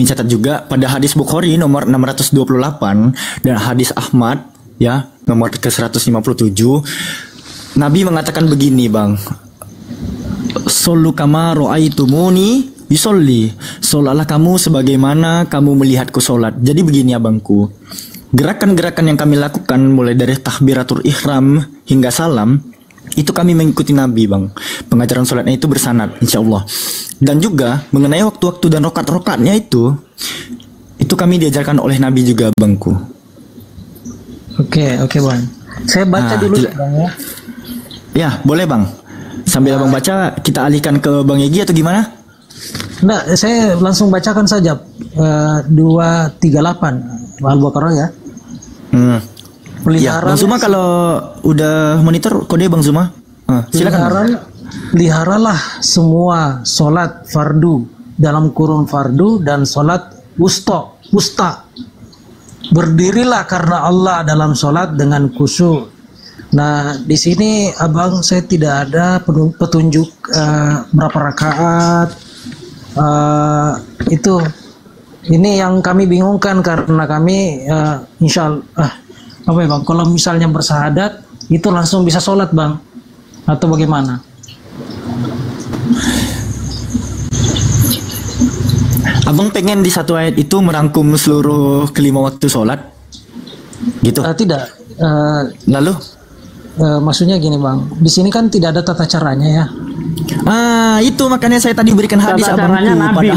catat juga pada hadis Bukhari nomor 628 dan hadis Ahmad ya nomor ke-157, Nabi mengatakan begini, Bang. Sallu kama ra'aitumuni yusolli. Solatlah kamu sebagaimana kamu melihatku solat. Jadi begini abangku, gerakan-gerakan yang kami lakukan mulai dari takbiratul ihram hingga salam itu kami mengikuti Nabi, Bang. Pengajaran solatnya itu bersanad insyaallah. Dan juga mengenai waktu-waktu dan rokat-rokatnya itu kami diajarkan oleh Nabi juga, Bangku.
Oke Bang. Saya baca dulu Bang ya.
Ya, boleh Bang. Sambil Abang baca, kita alihkan ke Bang Egi atau gimana?
Enggak, saya langsung bacakan saja 238 Al-Baqarah ya.
Ya, Bang Zuma kalau udah monitor kode Bang Zuma. Silakan.
Peliharalah semua solat fardu dalam kurun fardu dan solat wusta. Berdirilah karena Allah dalam solat dengan khusyuk. Nah, di sini Abang saya tidak ada petunjuk berapa rakaat. Itu ini yang kami bingungkan karena kami insyaallah apa ya Bang, kalau misalnya bersahadat itu langsung bisa sholat Bang atau bagaimana?
Abang pengen di satu ayat itu merangkum seluruh kelima waktu sholat gitu?
Tidak.
Lalu?
Maksudnya gini Bang, di sini kan tidak ada tata caranya ya.
Itu makanya saya tadi berikan hadis abangku pada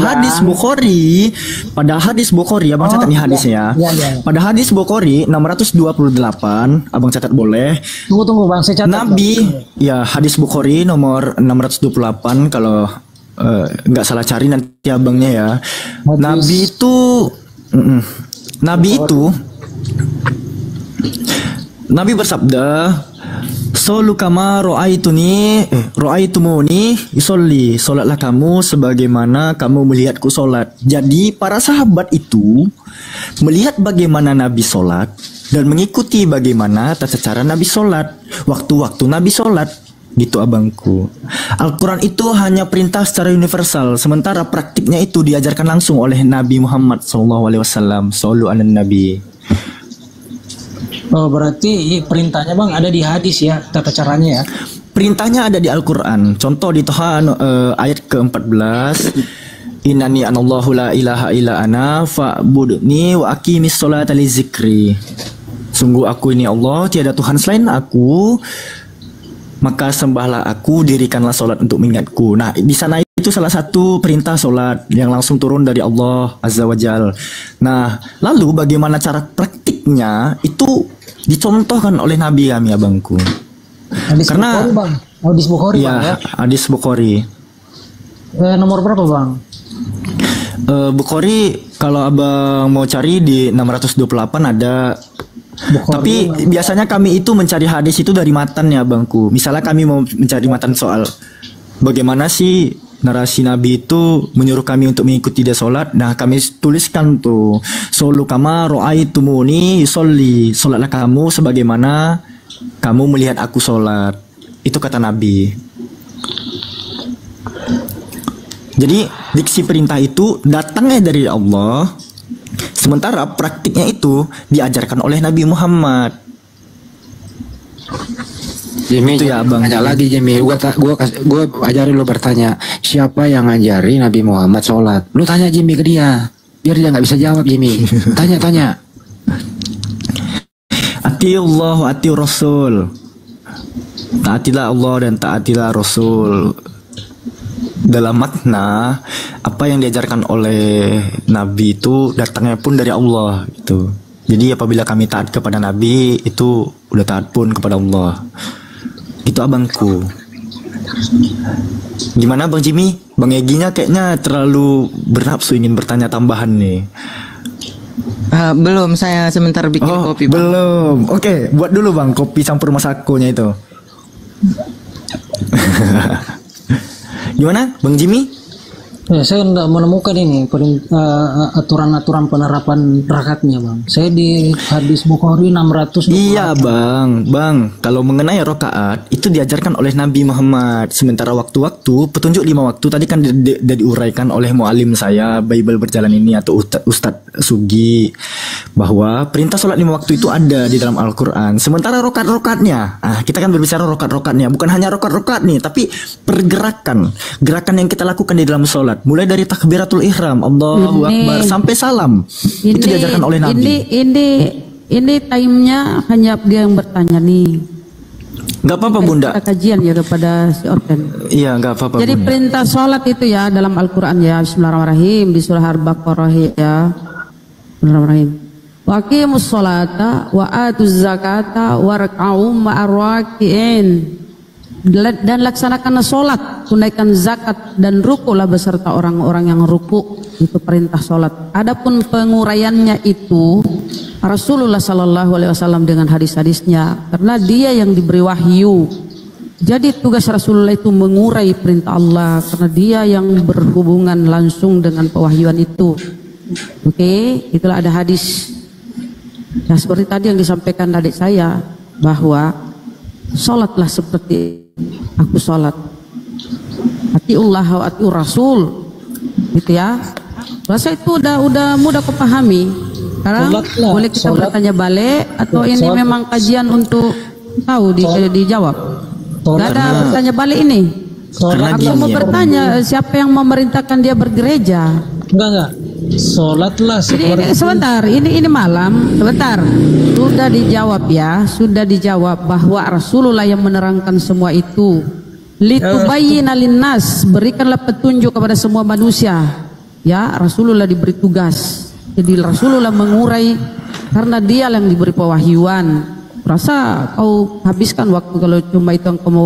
hadis Bukhari abang catat nih hadisnya. Pada hadis Bukhari 628 abang catat boleh.
Tunggu Bang, saya catat.
Nabi ya hadis Bukhari nomor 628 kalau nggak salah cari nanti abangnya ya. Hadis. Nabi bersabda, "Sallu kama ra'aitumuni yusolli." Salatlah kamu sebagaimana kamu melihatku salat. Jadi para sahabat itu melihat bagaimana Nabi salat dan mengikuti bagaimana tata cara Nabi salat, waktu-waktu Nabi salat. Gitu abangku. Al-Quran itu hanya perintah secara universal, sementara praktiknya itu diajarkan langsung oleh Nabi Muhammad SAW. Sallu ala Nabi.
Oh, berarti perintahnya Bang ada di hadis ya, tata caranya ya.
Perintahnya ada di Al-Quran. Contoh di Toha ayat ke-14. Innani anallahu la ilaha illa ana fa'budni wa aqimis sholata li zikri. Sungguh aku ini Allah, tiada Tuhan selain aku, maka sembahlah aku, dirikanlah solat untuk mengingatku. Nah, di sana itu salah satu perintah solat yang langsung turun dari Allah Azza wa Jal. Nah, lalu bagaimana cara praktiknya itu dicontohkan oleh Nabi kami abangku. Karena
Bukhari, Bang. Hadis Bukhari
ya,
Bang ya.
Hadis Bukhari.
Nomor berapa Bang?
Bukhari kalau abang mau cari di 628 ada. Bukhari. Tapi biasanya kami itu mencari hadis itu dari matan ya bangku. Misalnya kami mau mencari matan soal bagaimana sih narasi Nabi itu menyuruh kami untuk mengikuti dia solat. Nah kami tuliskan tuh, Sallu kama ra'aitumuni yusolli. Solatlah kamu sebagaimana kamu melihat aku solat. Itu kata Nabi. Jadi diksi perintah itu datangnya dari Allah, sementara praktiknya itu diajarkan oleh Nabi Muhammad.
Jimmy,
itu ya abang.
Tanya lagi Jimmy, gua ajarin lo bertanya, siapa yang ngajari Nabi Muhammad sholat? Lu tanya Jimmy ke dia, biar dia nggak bisa jawab Jimmy. Tanya.
Atiullah wa atiur Rasul. Taatilah Allah dan taatilah Rasul. Dalam makna apa yang diajarkan oleh Nabi itu datangnya pun dari Allah gitu. Jadi apabila kami taat kepada Nabi itu udah taat pun kepada Allah. Itu abangku. Gimana Bang Jimmy? Bang Eginya kayaknya terlalu bernafsu ingin bertanya tambahan nih.
Belum, saya sebentar bikin kopi Bang.
Belum. Oke, buat dulu Bang kopi campur masakonya itu. Gimana Bang Jimmy?
Ya, saya nggak menemukan ini aturan-aturan penerapan rakatnya, Bang. Saya di hadis Bukhari 600.
Iya, Bang. Kalau mengenai rakaat itu diajarkan oleh Nabi Muhammad. Sementara waktu-waktu petunjuk 5 waktu tadi kan diuraikan oleh mualim saya Bible berjalan ini atau Ustadz Sugi, bahwa perintah sholat 5 waktu itu ada di dalam Al-Quran. Sementara rokat-rokatnya, kita kan berbicara rokat-rokatnya, bukan hanya rokat-rokat nih, tapi gerakan yang kita lakukan di dalam sholat, mulai dari takbiratul ihram, Allahu Akbar sampai salam, itu diajarkan oleh Nabi.
Ini time-nya hanya dia yang bertanya nih.
Gak apa-apa Bunda.
Kita kajian ya kepada si Orten.
Iya, gak apa-apa.
Jadi Bunda, perintah sholat itu ya dalam Al-Quran ya, Bismillahirrahmanirrahim, di surah Al-Baqarah ya. Bismillahirrahmanirrahim. Wa aqimus sholata wa atuz zakata warka'u ma'ar raki'in. Dan laksanakan sholat, tunaikan zakat dan rukulah beserta orang-orang yang ruku. Itu perintah sholat. Adapun penguraiannya itu Rasulullah Sallallahu Alaihi Wasallam dengan hadis-hadisnya, karena dia yang diberi wahyu. Jadi tugas Rasulullah itu mengurai perintah Allah, karena dia yang berhubungan langsung dengan pewahyuan itu. Oke, itulah ada hadis. Nah, seperti tadi yang disampaikan adik saya, bahwa sholatlah seperti aku sholat, atiullah wa atiur rasul, gitu ya. Rasa itu udah mudah kepahami. Sekarang boleh kita bertanya balik atau ini memang kajian untuk tahu dijawab? Gak ada bertanya balik ini. Aku mau bertanya siapa yang memerintahkan dia bergereja?
Enggak. Sholatlah seperti
sebentar, ini malam, sebentar. Sudah dijawab ya, sudah dijawab bahwa Rasulullah yang menerangkan semua itu. Litubayyina linnas, berikanlah petunjuk kepada semua manusia. Ya, Rasulullah diberi tugas. Jadi Rasulullah mengurai karena dia yang diberi pewahyuan. Rasa kau habiskan waktu kalau cuma itu yang kamu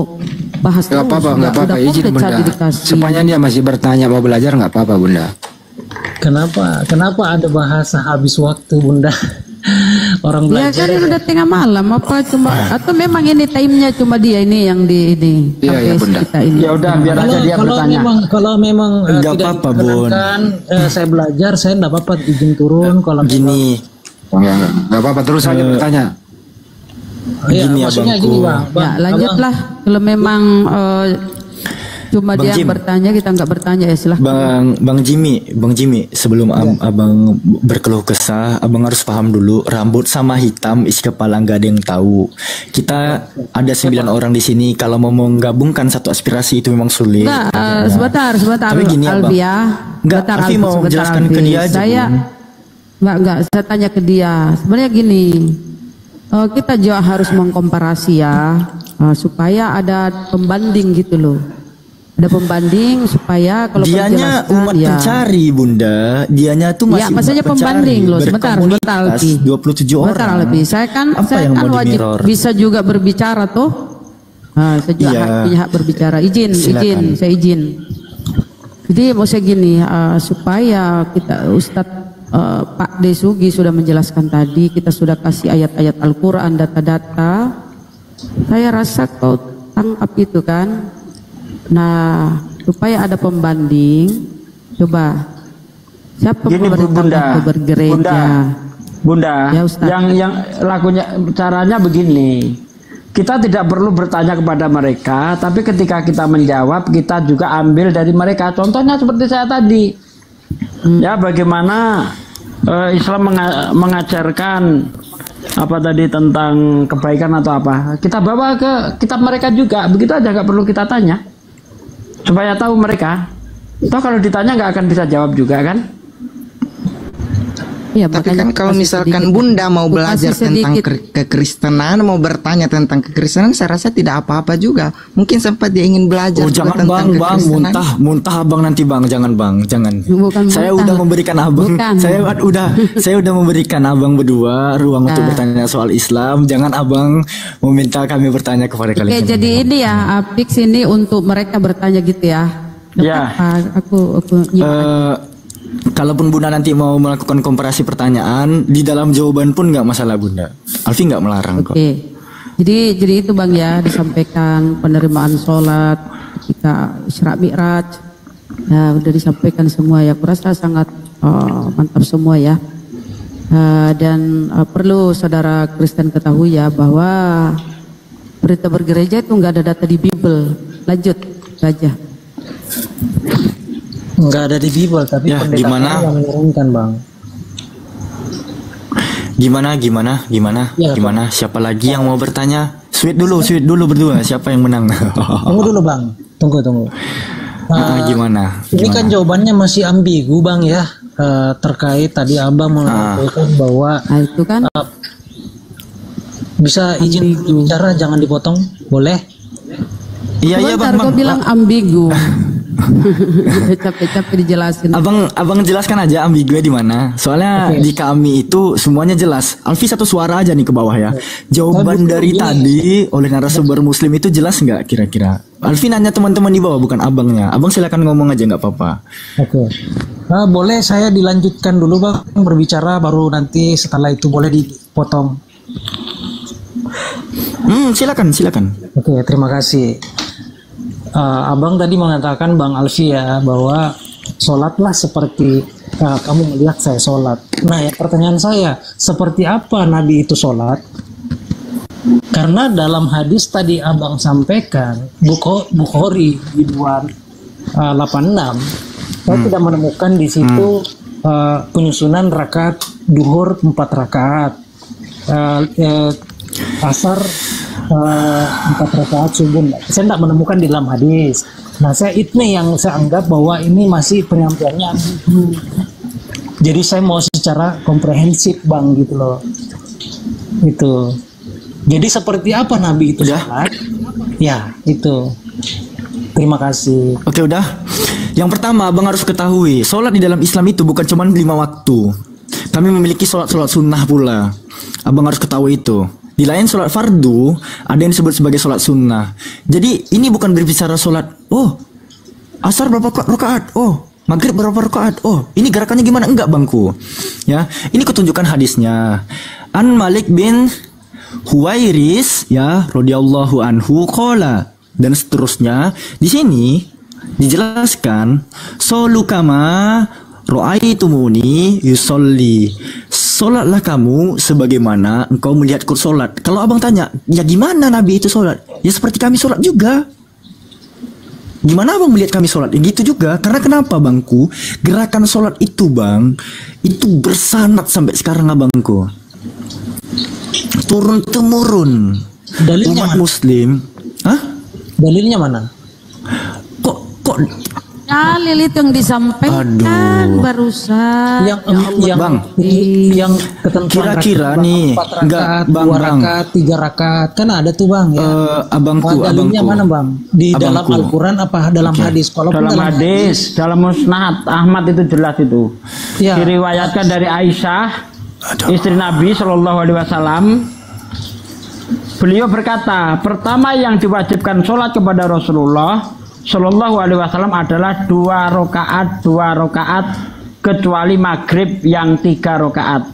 bahas.
Gak apa-apa, izin Bunda. Supaya dia masih bertanya mau belajar, nggak apa-apa Bunda.
Kenapa ada bahasa habis waktu Bunda? Orang belajar.
Ya kan udah tengah malam apa cuma atau memang ini time-nya cuma dia ini yang di ini.
Iya Bunda.
Ya udah biar aja dia bertanya.
Kalau memang
enggak apa-apa Bun.
Saya belajar, saya enggak apa-apa izin turun kalau
gini.
Enggak apa-apa terus aja bertanya.
Gini maksudnya gini Bang.
Ya lanjutlah kalau memang cuma dia yang bertanya, kita nggak bertanya ya silahkan.
Bang Jimmy, sebelum abang berkeluh kesah, abang harus paham dulu, rambut sama hitam isi kepala nggak ada yang tahu. Kita ada 9 orang di sini, kalau mau menggabungkan satu aspirasi itu memang sulit.
Sebentar.
Tapi gini
Albi ya.
Albi mau menjelaskan ke dia aja.
Saya tanya ke dia. Sebenarnya gini, kita juga harus mengkomparasi ya, supaya ada pembanding gitu loh. Ada pembanding supaya kalau
dianya umat pencari Bunda, dianya tuh masih
maksudnya pembanding loh. Sebentar lebih
27 orang.
Sebentar lebih. Saya kan wajib bisa juga berbicara tuh. Saya juga punya hak berbicara. Saya izin. Jadi mau saya gini, supaya kita Ustadz Pak Desugi sudah menjelaskan tadi, kita sudah kasih ayat-ayat Al-Quran, data-data. Saya rasa kau tangkap itu kan. Nah, supaya ada pembanding, coba siapa pemerintah bergereja?
Bunda, ya, yang lakunya caranya begini. Kita tidak perlu bertanya kepada mereka, tapi ketika kita menjawab, kita juga ambil dari mereka. Contohnya seperti saya tadi, ya bagaimana Islam mengajarkan apa tadi tentang kebaikan atau apa. Kita bawa ke kitab mereka juga, begitu aja, nggak perlu kita tanya. Supaya tahu mereka. Toh kalau ditanya nggak akan bisa jawab juga kan?
Ya, tapi kan kalau misalkan sedikit, Bunda mau belajar tentang kekristenan, mau bertanya tentang kekristenan, saya rasa tidak apa-apa juga. Mungkin sempat dia ingin belajar
jangan
tentang
kekristenan. muntah abang nanti Bang, jangan. Saya udah memberikan abang, saya udah memberikan abang berdua ruang untuk bertanya soal Islam. Jangan abang meminta kami bertanya kepada kalian.
Oke, jadi ini ya, fix ini untuk mereka bertanya gitu ya.
Ya.
Aku
kalaupun Bunda nanti mau melakukan komparasi pertanyaan, di dalam jawaban pun nggak masalah Bunda. Alfi nggak melarang kok.
Jadi itu Bang ya, disampaikan penerimaan sholat ketika Isra Mi'raj. Ya, udah disampaikan semua ya. Aku rasa sangat mantap semua ya. Dan perlu saudara Kristen ketahui ya bahwa berita bergereja itu nggak ada data di Bible. Lanjut saja.
Nggak ada di Bible, tapi
Ya,
pendeta
gimana?
yang menurunkan, Bang.
Gimana?
Ya,
Gimana? Siapa lagi yang mau bertanya? Sweet dulu berdua. Siapa yang menang?
Tunggu dulu, Bang. Tunggu.
Gimana?
Ini kan jawabannya masih ambigu, Bang ya. Terkait tadi Abang mengatakan bahwa
Itu kan
bisa izin bicara, jangan dipotong, boleh?
Iya
Bentar,
Bang.
kau bilang ambigu. Capek-capek dijelasin.
Abang jelaskan aja ambigunya di mana. Soalnya di kami itu semuanya jelas. Alfi satu suara aja nih ke bawah ya. Jawaban dari tadi oleh narasumber Muslim itu jelas nggak kira-kira? Alfi nanya teman-teman di bawah, bukan abangnya. Abang silakan ngomong aja, nggak apa-apa.
Oke. Boleh saya dilanjutkan dulu, Bang, berbicara, baru nanti setelah itu boleh dipotong.
Silakan.
Oke, terima kasih. Abang tadi mengatakan, Bang Alfi ya, bahwa sholatlah seperti kamu melihat saya sholat. Nah, ya, pertanyaan saya, seperti apa Nabi itu sholat? Karena dalam hadis tadi Abang sampaikan, Bukhari di 286, saya tidak menemukan di situ penyusunan rakaat duhur 4 rakaat, asar 4 rakaat, subuh. Saya tidak menemukan di dalam hadis. Nah, ini yang saya anggap bahwa ini masih penyampaiannya ambigu. Jadi saya mau secara komprehensif, Bang, gitu loh. Itu. Jadi seperti apa Nabi itu sholat? Ya, itu. Terima kasih.
Oke, udah. Yang pertama, Abang harus ketahui, sholat di dalam Islam itu bukan cuma 5 waktu. Kami memiliki sholat sunnah pula. Abang harus ketahui itu. Di lain sholat fardu, ada yang disebut sebagai sholat sunnah. Jadi ini bukan berbicara sholat, asar berapa rakaat, maghrib berapa rakaat, ini gerakannya gimana, enggak bangku. Ya, ini kutunjukkan hadisnya. An Malik bin Huwairis ya radhiyallahu anhu qala, dan seterusnya. Di sini dijelaskan solu kama ra'aitumuni yusolli, solatlah kamu sebagaimana engkau melihatku solat. Kalau abang tanya, ya gimana Nabi itu solat? Ya seperti kami solat juga. Gimana abang melihat kami solat? Ya gitu juga. Karena kenapa bangku? Gerakan solat itu bang, itu bersanad sampai sekarang abangku. Turun temurun.
Dalilnya
umat
mana?
Muslim. Hah?
Dalilnya mana?
Kok
Dalil itu yang disampaikan barusan.
Yang ketentuan
kira-kira nih, enggak bang,
2 rakaat, 3 rakaat, kan ada tuh bang ya. Dalilnya mana bang? Di dalam Al-Quran apa dalam hadis?
Dalam hadis, dalam Musnad Ahmad itu jelas itu. Ya. Diriwayatkan dari Aisyah, istri Nabi Shallallahu Alaihi Wasallam. Beliau berkata, pertama yang diwajibkan sholat kepada Rasulullah Shallallahu Alaihi Wasallam adalah 2 rakaat kecuali maghrib yang 3 rakaat.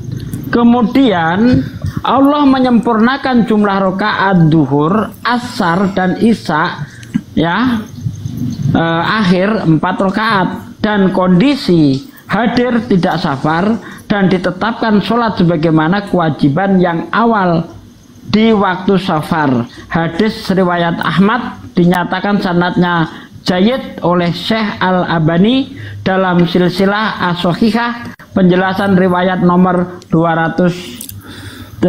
Kemudian Allah menyempurnakan jumlah rakaat duhur, asar dan isya ya akhir 4 rakaat, dan kondisi hadir tidak safar, dan ditetapkan sholat sebagaimana kewajiban yang awal di waktu safar. Hadis riwayat Ahmad dinyatakan sanadnya jayyid oleh Syekh Al-Albani dalam silsilah as-sahihah, penjelasan riwayat nomor 2815.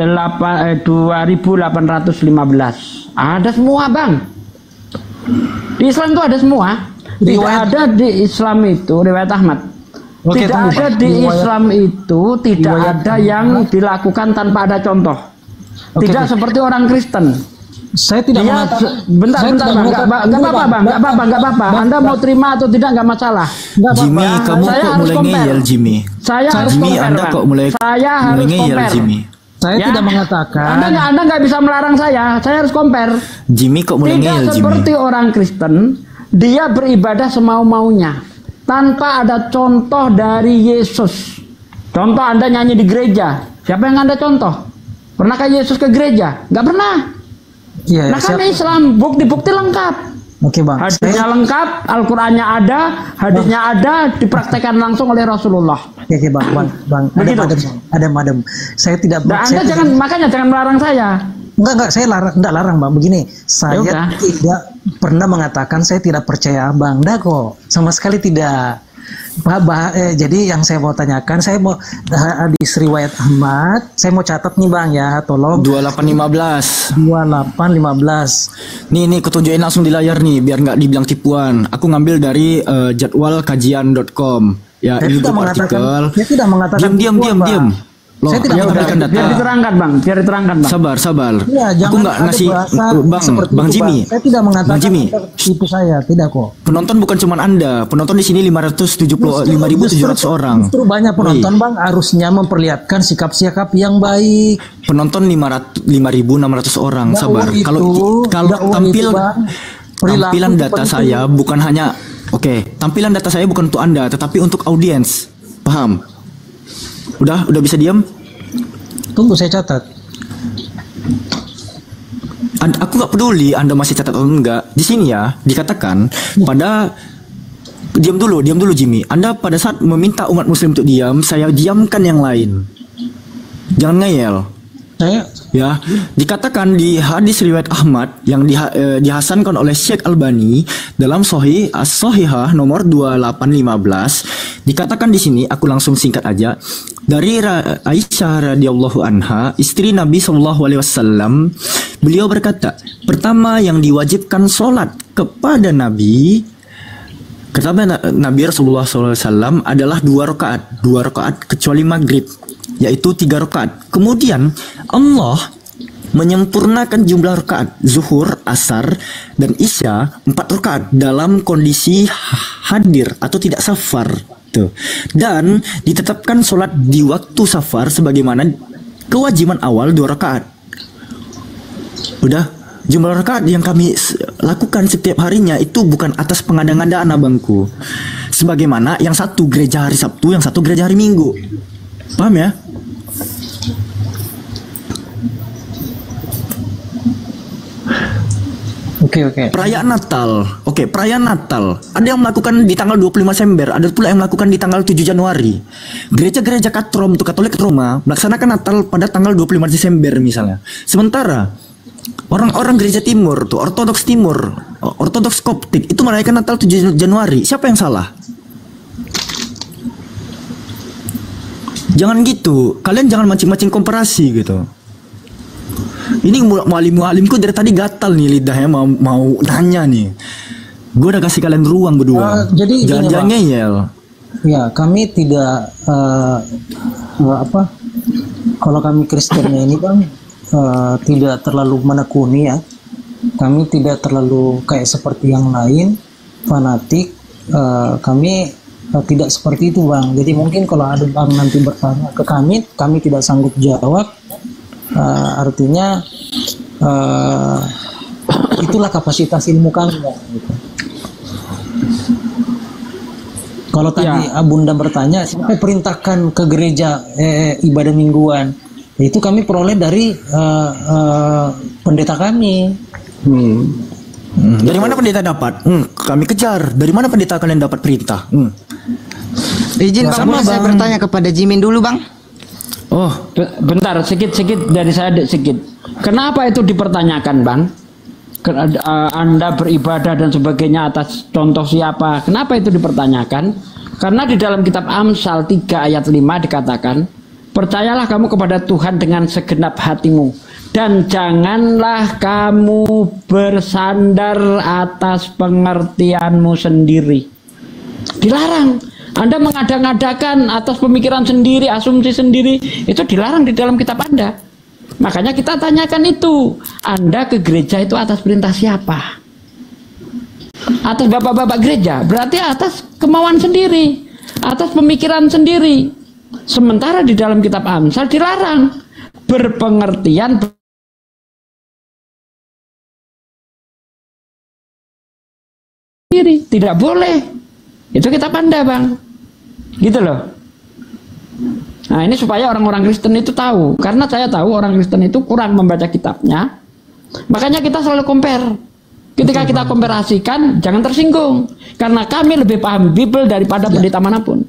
Ada semua bang. Di Islam itu ada semua. Tidak ada di Islam itu riwayat Ahmad. Tidak ada di Islam itu tidak ada yang dilakukan tanpa ada contoh. Tidak seperti orang Kristen.
Saya tidak
mengatakan. Bentar, nggak apa-apa. Anda mau terima atau tidak nggak masalah.
Jimmy, kamu kok mulai ngeyel Jimmy?
Saya harus
Jimmy,
compare,
Anda kok mulai
ngeyel
Jimmy?
Saya tidak mengatakan.
Anda nggak bisa melarang saya. Saya harus compare.
Jimmy kok mulai ngeyel Jimmy?
Tidak seperti orang Kristen, dia beribadah semau-maunya tanpa ada contoh dari Yesus. Contoh Anda nyanyi di gereja, siapa yang Anda contoh? Pernahkah Yesus ke gereja? Nggak pernah.
Ya,
nah kami Islam bukti-bukti lengkap.
Oke bang.
Hadisnya lengkap, Al-Qurannya ada, hadisnya ada, dipraktekkan langsung oleh Rasulullah.
Oke bang. Adem. Saya tidak.
Nah, Anda jangan melarang saya.
Enggak, saya larang bang. Begini, saya tidak pernah mengatakan saya tidak percaya abang. Dah kok, sama sekali tidak. Jadi yang saya mau tanyakan, saya mau hadis riwayat Ahmad, saya mau catat nih bang ya, tolong.
2815. Nih kutunjukin langsung di layar nih, biar nggak dibilang tipuan. Aku ngambil dari jadwalkajian.com. Ya, ini artikel.
Saya tidak mengatakan.
Diam. Loh,
saya tidak
memberikan data.
Biar diterangkan bang.
Sabar.
Ya,
aku nggak ngasih bang Jimmy.
Saya tidak mengatakan
Bang Jimmy.
Itu saya tidak kok.
Penonton bukan cuma Anda. Penonton di sini 575.700 orang.
Justru banyak penonton bang harusnya memperlihatkan sikap-sikap yang baik.
Penonton 5.600 orang. Sabar. Kalau tampilan data saya bukan hanya tampilan data saya bukan untuk Anda, tetapi untuk audiens. Paham? Udah bisa diam?
Tunggu saya catat.
Aku nggak peduli Anda masih catat atau enggak. Di sini ya dikatakan pada diam dulu Jimmy. Anda pada saat meminta umat muslim untuk diam, saya diamkan yang lain. Jangan ngeyel. Ya, dikatakan di hadis riwayat Ahmad yang dihasankan oleh Syekh Albani dalam Sahih As-Sahihah nomor 2815, dikatakan di sini, aku langsung singkat aja, dari Aisyah radhiyallahu anha, istri Nabi sallallahu alaihi wasallam, beliau berkata, pertama yang diwajibkan sholat kepada Nabi Rasulullah SAW adalah 2 rakaat kecuali maghrib, yaitu 3 rakaat. Kemudian Allah menyempurnakan jumlah rakaat zuhur, asar, dan isya 4 rakaat dalam kondisi hadir atau tidak safar. Tuh. Dan ditetapkan sholat di waktu safar sebagaimana kewajiban awal 2 rakaat. Udah, jumlah rakaat yang kami lakukan setiap harinya itu bukan atas pengada-ngadaan abangku. Sebagaimana yang satu gereja hari Sabtu, yang satu gereja hari Minggu. Paham ya?
Oke.
Perayaan Natal. Ada yang melakukan di tanggal 25 Desember, ada pula yang melakukan di tanggal 7 Januari. Gereja-gereja Katrom untuk Katolik Roma melaksanakan Natal pada tanggal 25 Desember misalnya. Sementara orang-orang gereja timur tuh, Ortodoks Timur, Ortodoks Koptik itu merayakan Natal 7 Januari. Siapa yang salah? Jangan gitu. Kalian jangan mancing-mancing komparasi gitu. Ini mualimku dari tadi gatal nih lidahnya mau nanya nih. Gue udah kasih kalian ruang berdua.
Jadi
jangan ngeyel.
Ya, kami tidak kalau kami Kristennya ini bang tidak terlalu menekuni ya. Kami tidak terlalu kayak seperti yang lain fanatik. Kami tidak seperti itu bang. Jadi mungkin kalau ada bang nanti bertanya ke kami tidak sanggup jawab. Artinya itulah kapasitas ilmu kami bang. Gitu. Kalau tadi Bunda bertanya siapa perintahkan ke gereja ibadah mingguan, itu kami peroleh dari pendeta kami.
Dari mana pendeta dapat? Kami kejar. Dari mana pendeta kalian dapat perintah?
Izin bang, saya bertanya kepada Jimin dulu bang.
Oh, bentar, sedikit dari saya sedikit. Kenapa itu dipertanyakan, Bang? Anda beribadah dan sebagainya atas contoh siapa? Kenapa itu dipertanyakan? Karena di dalam kitab Amsal 3 ayat 5 dikatakan, percayalah kamu kepada Tuhan dengan segenap hatimu, dan janganlah kamu bersandar atas pengertianmu sendiri. Dilarang. Anda mengada-ngadakan atas pemikiran sendiri, asumsi sendiri, itu dilarang di dalam kitab Anda. Makanya kita tanyakan itu, Anda ke gereja itu atas perintah siapa? Atas bapak-bapak gereja, berarti atas kemauan sendiri, atas pemikiran sendiri. Sementara di dalam kitab Amsal dilarang berpengertian sendiri, tidak boleh. Itu kitab Anda bang, gitu loh. Nah ini supaya orang-orang Kristen itu tahu, karena saya tahu orang Kristen itu kurang membaca kitabnya, makanya kita selalu compare. Ketika kita komparasikan, jangan tersinggung. Karena kami lebih paham Bible daripada pendeta manapun.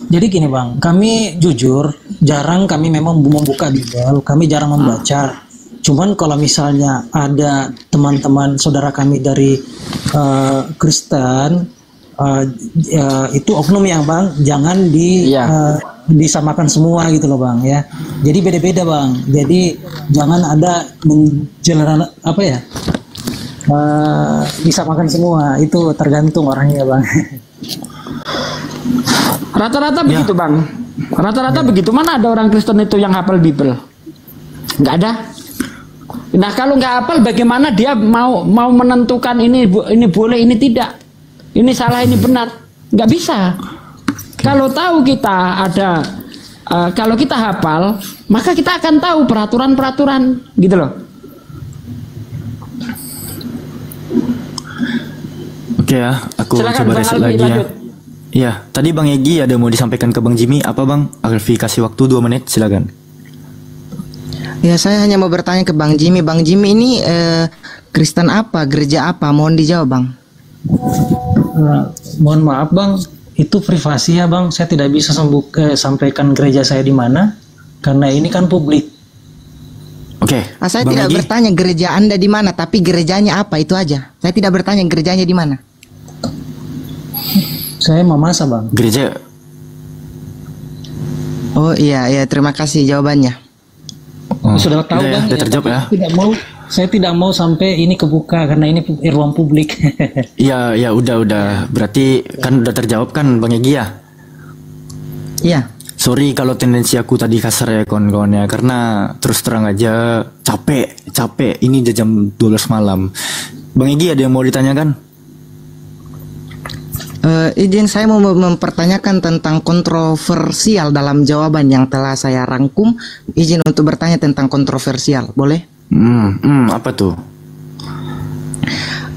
Jadi gini Bang, kami jujur jarang kami memang membuka Bible, kami jarang membaca. Cuman kalau misalnya ada teman-teman saudara kami dari Kristen, itu oknum yang Bang, jangan disamakan semua gitu loh Bang ya. Jadi beda-beda Bang. Jadi jangan ada disamakan semua. Itu tergantung orangnya Bang.
Rata-rata begitu Bang. Rata-rata begitu. Mana ada orang Kristen itu yang hafal Bible? Nggak ada. Nah kalau nggak hafal, bagaimana dia mau menentukan ini boleh, ini tidak, ini salah, ini benar? Nggak bisa. Kalau tahu kita ada, kalau kita hafal, maka kita akan tahu peraturan-peraturan, gitu loh.
Oke ya, aku
Silakan,
coba
Bang
reset
Alfi,
lagi ya.
lanjut.
Iya, tadi Bang Egi ada mau disampaikan ke Bang Jimmy apa Bang? Alfi kasih waktu 2 menit, silakan.
Ya, saya hanya mau bertanya ke Bang Jimmy. Bang Jimmy ini Kristen apa, gereja apa? Mohon dijawab Bang.
Mohon maaf Bang, itu privasi ya Bang. Saya tidak bisa sampaikan gereja saya di mana karena ini kan publik.
Oke.
Saya
Bang
tidak
Egi,
bertanya gereja Anda di mana, tapi gerejanya apa, itu aja. Saya tidak bertanya gerejanya di mana.
Saya Mamasa Bang.
gereja.
Oh iya, terima kasih jawabannya.
Sudah tahu
udah ya,
Bang.
udah terjawab ya.
Saya tidak mau sampai ini kebuka karena ini ruang publik.
Iya, udah. Berarti kan udah terjawab kan Bang Egi ya?
Iya.
Sorry kalau tendensi aku tadi kasar ya kawan-kawan ya, karena terus terang aja capek. Ini udah jam 12 malam. Bang Egi ada yang mau ditanyakan?
Izin saya mau mempertanyakan tentang kontroversial dalam jawaban yang telah saya rangkum. Izin untuk bertanya tentang kontroversial, boleh?
Apa tuh?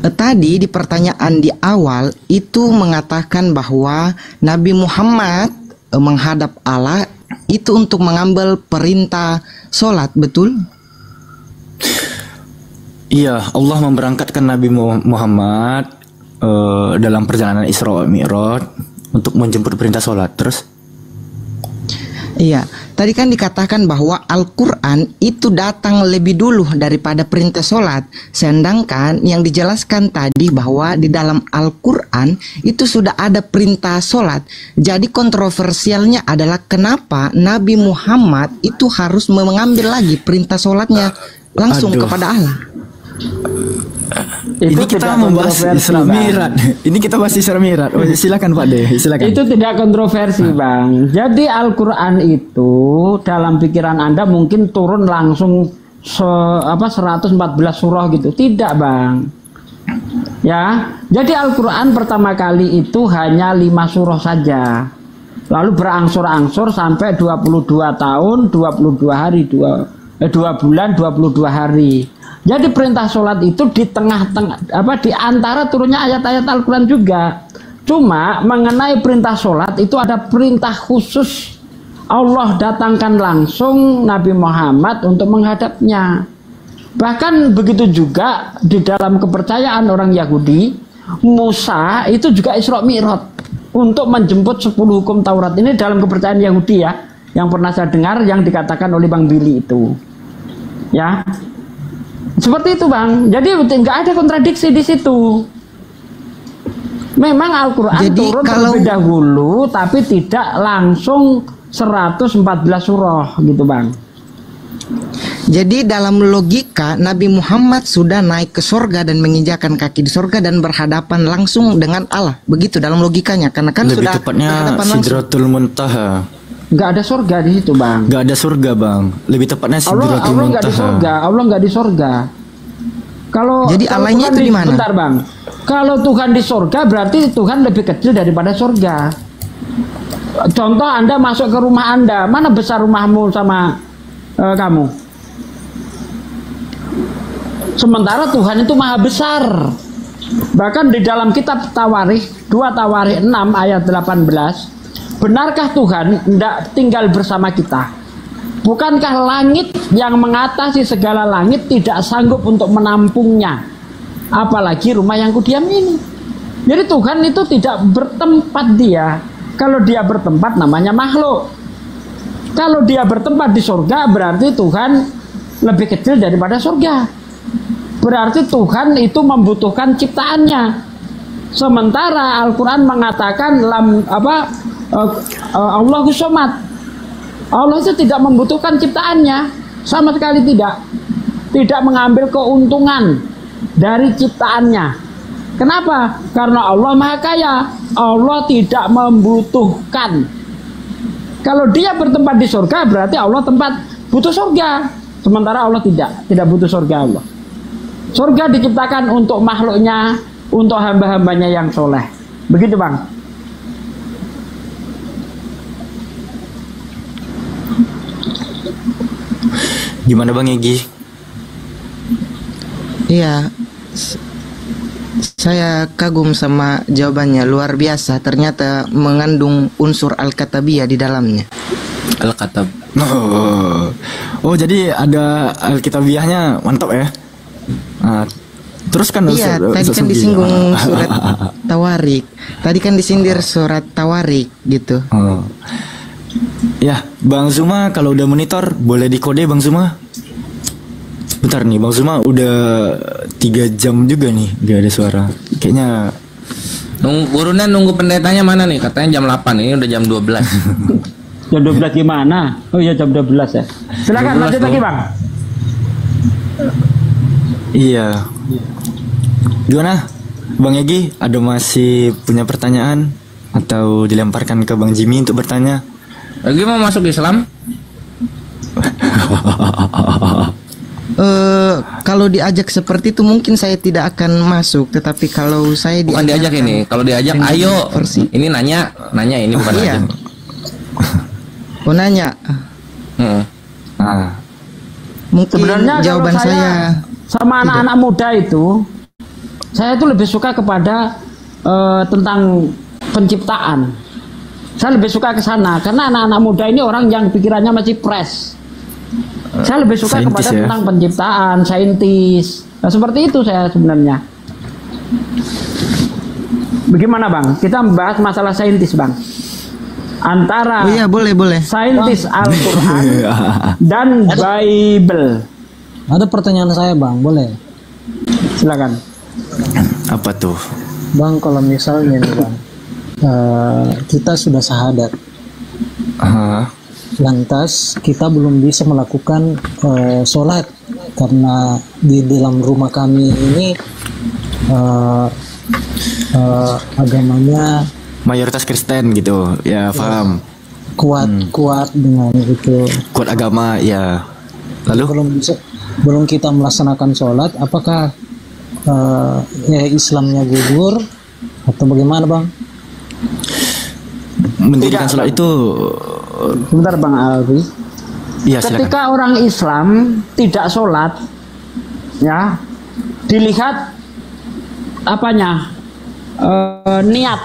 Tadi di pertanyaan di awal itu mengatakan bahwa Nabi Muhammad menghadap Allah itu untuk mengambil perintah sholat, betul?
Iya, Allah memberangkatkan Nabi Muhammad dalam perjalanan Isra Mi'raj untuk menjemput perintah sholat. Terus?
Iya, tadi kan dikatakan bahwa Al-Quran itu datang lebih dulu daripada perintah sholat. Sedangkan yang dijelaskan tadi bahwa di dalam Al-Quran itu sudah ada perintah sholat. Jadi kontroversialnya adalah kenapa Nabi Muhammad itu harus mengambil lagi perintah sholatnya langsung kepada Allah.
Ini kita membahas Isra Mi'raj. Ini kita bahas Isra Mi'raj. Silakan Pak De, silakan.
Itu tidak kontroversi Bang. Jadi Al-Quran itu dalam pikiran Anda mungkin turun langsung 114 surah gitu. Tidak Bang. Ya, jadi Al-Quran pertama kali itu hanya 5 surah saja. Lalu berangsur-angsur sampai 22 tahun, 22 hari, 2 bulan, 22 hari. Jadi perintah sholat itu di tengah-tengah di antara turunnya ayat-ayat Al-Quran juga. Cuma mengenai perintah sholat itu ada perintah khusus. Allah datangkan langsung Nabi Muhammad untuk menghadapnya. Bahkan begitu juga di dalam kepercayaan orang Yahudi, Musa itu juga Isra Mi'raj untuk menjemput 10 hukum Taurat. Ini dalam kepercayaan Yahudi ya, yang pernah saya dengar yang dikatakan oleh Bang Billy itu. Ya. Seperti itu Bang, jadi nggak ada kontradiksi di situ. Memang Al-Quran turun terlebih dahulu, tapi tidak langsung 114 surah gitu Bang.
Jadi dalam logika Nabi Muhammad sudah naik ke surga dan menginjakan kaki di surga dan berhadapan langsung dengan Allah. Begitu dalam logikanya, karena kan
lebih
sudah
tepatnya Sidratul Muntaha.
Nggak ada surga di situ Bang.
Nggak ada surga Bang. Lebih tepatnya Sidratul
Allah nggak di surga. Allah nggak di surga. Jadi Allahnya itu di mana?
Bentar Bang. Kalau Tuhan di surga berarti Tuhan lebih kecil daripada surga. Contoh Anda masuk ke rumah Anda, mana besar rumahmu sama kamu? Sementara Tuhan itu maha besar. Bahkan di dalam kitab Tawarikh 2 Tawarikh 6 ayat 18, benarkah Tuhan hendak tinggal bersama kita? Bukankah langit yang mengatasi segala langit tidak sanggup untuk menampungnya? apalagi rumah yang kudiam ini. Jadi Tuhan itu tidak bertempat dia. Kalau dia bertempat namanya makhluk. Kalau dia bertempat di surga berarti Tuhan lebih kecil daripada surga. Berarti Tuhan itu membutuhkan ciptaannya. Sementara Al-Quran mengatakan Allahu Somad. Allah itu tidak membutuhkan ciptaannya, sama sekali tidak. Tidak mengambil keuntungan dari ciptaannya. Kenapa? Karena Allah Maha Kaya. Allah tidak membutuhkan. Kalau dia bertempat di surga berarti Allah butuh surga. Sementara Allah tidak butuh surga Allah. Surga diciptakan untuk makhluknya, untuk hamba-hambanya yang soleh. Begitu Bang.
Gimana Bang Egy?
Iya, saya kagum sama jawabannya, luar biasa. Ternyata mengandung unsur Al-Katabiyah di dalamnya.
Al-Katab. Oh, jadi ada Alkitabiyahnya, mantap ya. Nah, terus kan
iya, tadi kan disinggung surat Tawarik. Tadi kan disindir surat Tawarik gitu.
Oh. Ya, Bang Zuma kalau udah monitor boleh dikode Bang Zuma. Bentar nih, Bang Zuma udah 3 jam juga nih gak ada suara. Kayaknya
nunggu pendetanya mana nih? Katanya jam 8, ini udah jam 12.
Jam 12 gimana? Oh iya jam 12 ya. Silakan lanjut lagi Bang.
Iya. Gimana? Bang Egy ada masih punya pertanyaan atau dilemparkan ke Bang Jimmy untuk bertanya?
Lagi mau masuk Islam?
Kalau diajak seperti itu mungkin saya tidak akan masuk, tetapi kalau saya
bukan diajak ini, kalau diajak ayo versi. Ini nanya ini bukan
iya. Oh nanya. Mungkin sebenarnya jawaban saya
sama anak-anak muda itu, saya itu lebih suka kepada tentang penciptaan. Saya lebih suka ke sana karena anak-anak muda ini orang yang pikirannya masih fresh. Saya lebih suka kepada tentang penciptaan, saintis. Nah, seperti itu saya sebenarnya. Bagaimana Bang? Kita membahas masalah saintis Bang. Antara
boleh.
Saintis Al-Quran dan Bible.
Ada pertanyaan saya Bang, boleh?
Silakan.
Apa tuh?
Bang, kalau misalnya nih Bang, kita sudah syahadat. Lantas kita belum bisa melakukan sholat karena di dalam rumah kami ini agamanya
mayoritas Kristen gitu ya, paham.
Kuat dengan itu,
kuat agama ya. Lalu belum kita melaksanakan sholat, apakah Islamnya gugur atau bagaimana Bang? Mendirikan sholat itu
sebentar Bang Alwi. Ya, ketika orang Islam tidak sholat, ya dilihat apanya, niat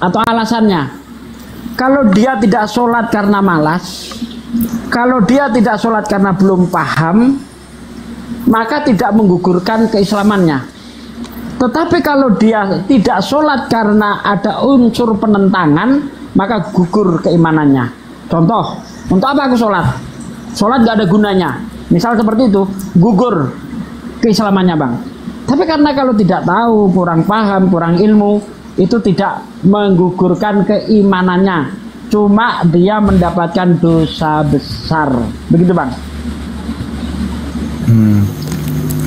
atau alasannya. Kalau dia tidak sholat karena malas, kalau dia tidak sholat karena belum paham, maka tidak menggugurkan keislamannya. Tetapi kalau dia tidak sholat karena ada unsur penentangan, maka gugur keimanannya. Contoh, untuk apa aku sholat? Sholat gak ada gunanya. Misal seperti itu, gugur keislamannya Bang. Tapi karena kalau tidak tahu, kurang paham, kurang ilmu, itu tidak menggugurkan keimanannya. Cuma dia mendapatkan dosa besar. Begitu Bang.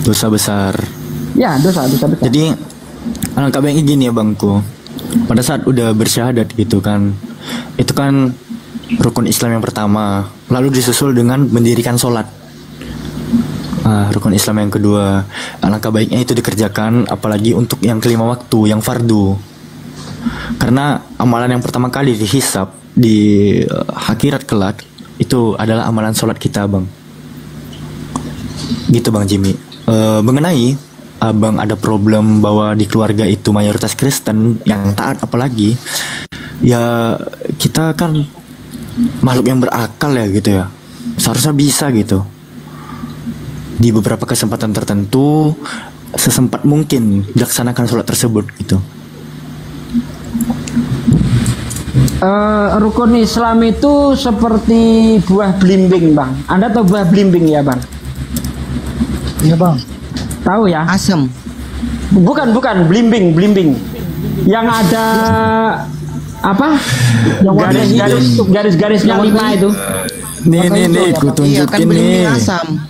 Dosa besar.
Ya, dosa besar.
Jadi alangkah baiknya gini ya Bangku. Pada saat udah bersyahadat gitu kan, itu kan rukun Islam yang pertama, lalu disusul dengan mendirikan sholat. Rukun Islam yang kedua, alangkah baiknya itu dikerjakan, apalagi untuk yang kelima waktu, yang fardu. Karena amalan yang pertama kali dihisab di akhirat kelak itu adalah amalan sholat kita Bang. Gitu Bang Jimmy. Mengenai Abang ada problem bahwa di keluarga itu mayoritas Kristen yang taat, apalagi ya kita kan makhluk yang berakal ya gitu ya, seharusnya bisa gitu di beberapa kesempatan tertentu sesempat mungkin dilaksanakan sholat tersebut gitu.
Rukun Islam itu seperti buah belimbing, Bang. Anda tahu buah belimbing ya, Bang?
Iya, Bang.
Tahu ya?
Asem.
Bukan belimbing. Yang ada apa? Garis-garisnya 5 itu.
Nih, aku tunjukin
kan belimbing
nih.
asam.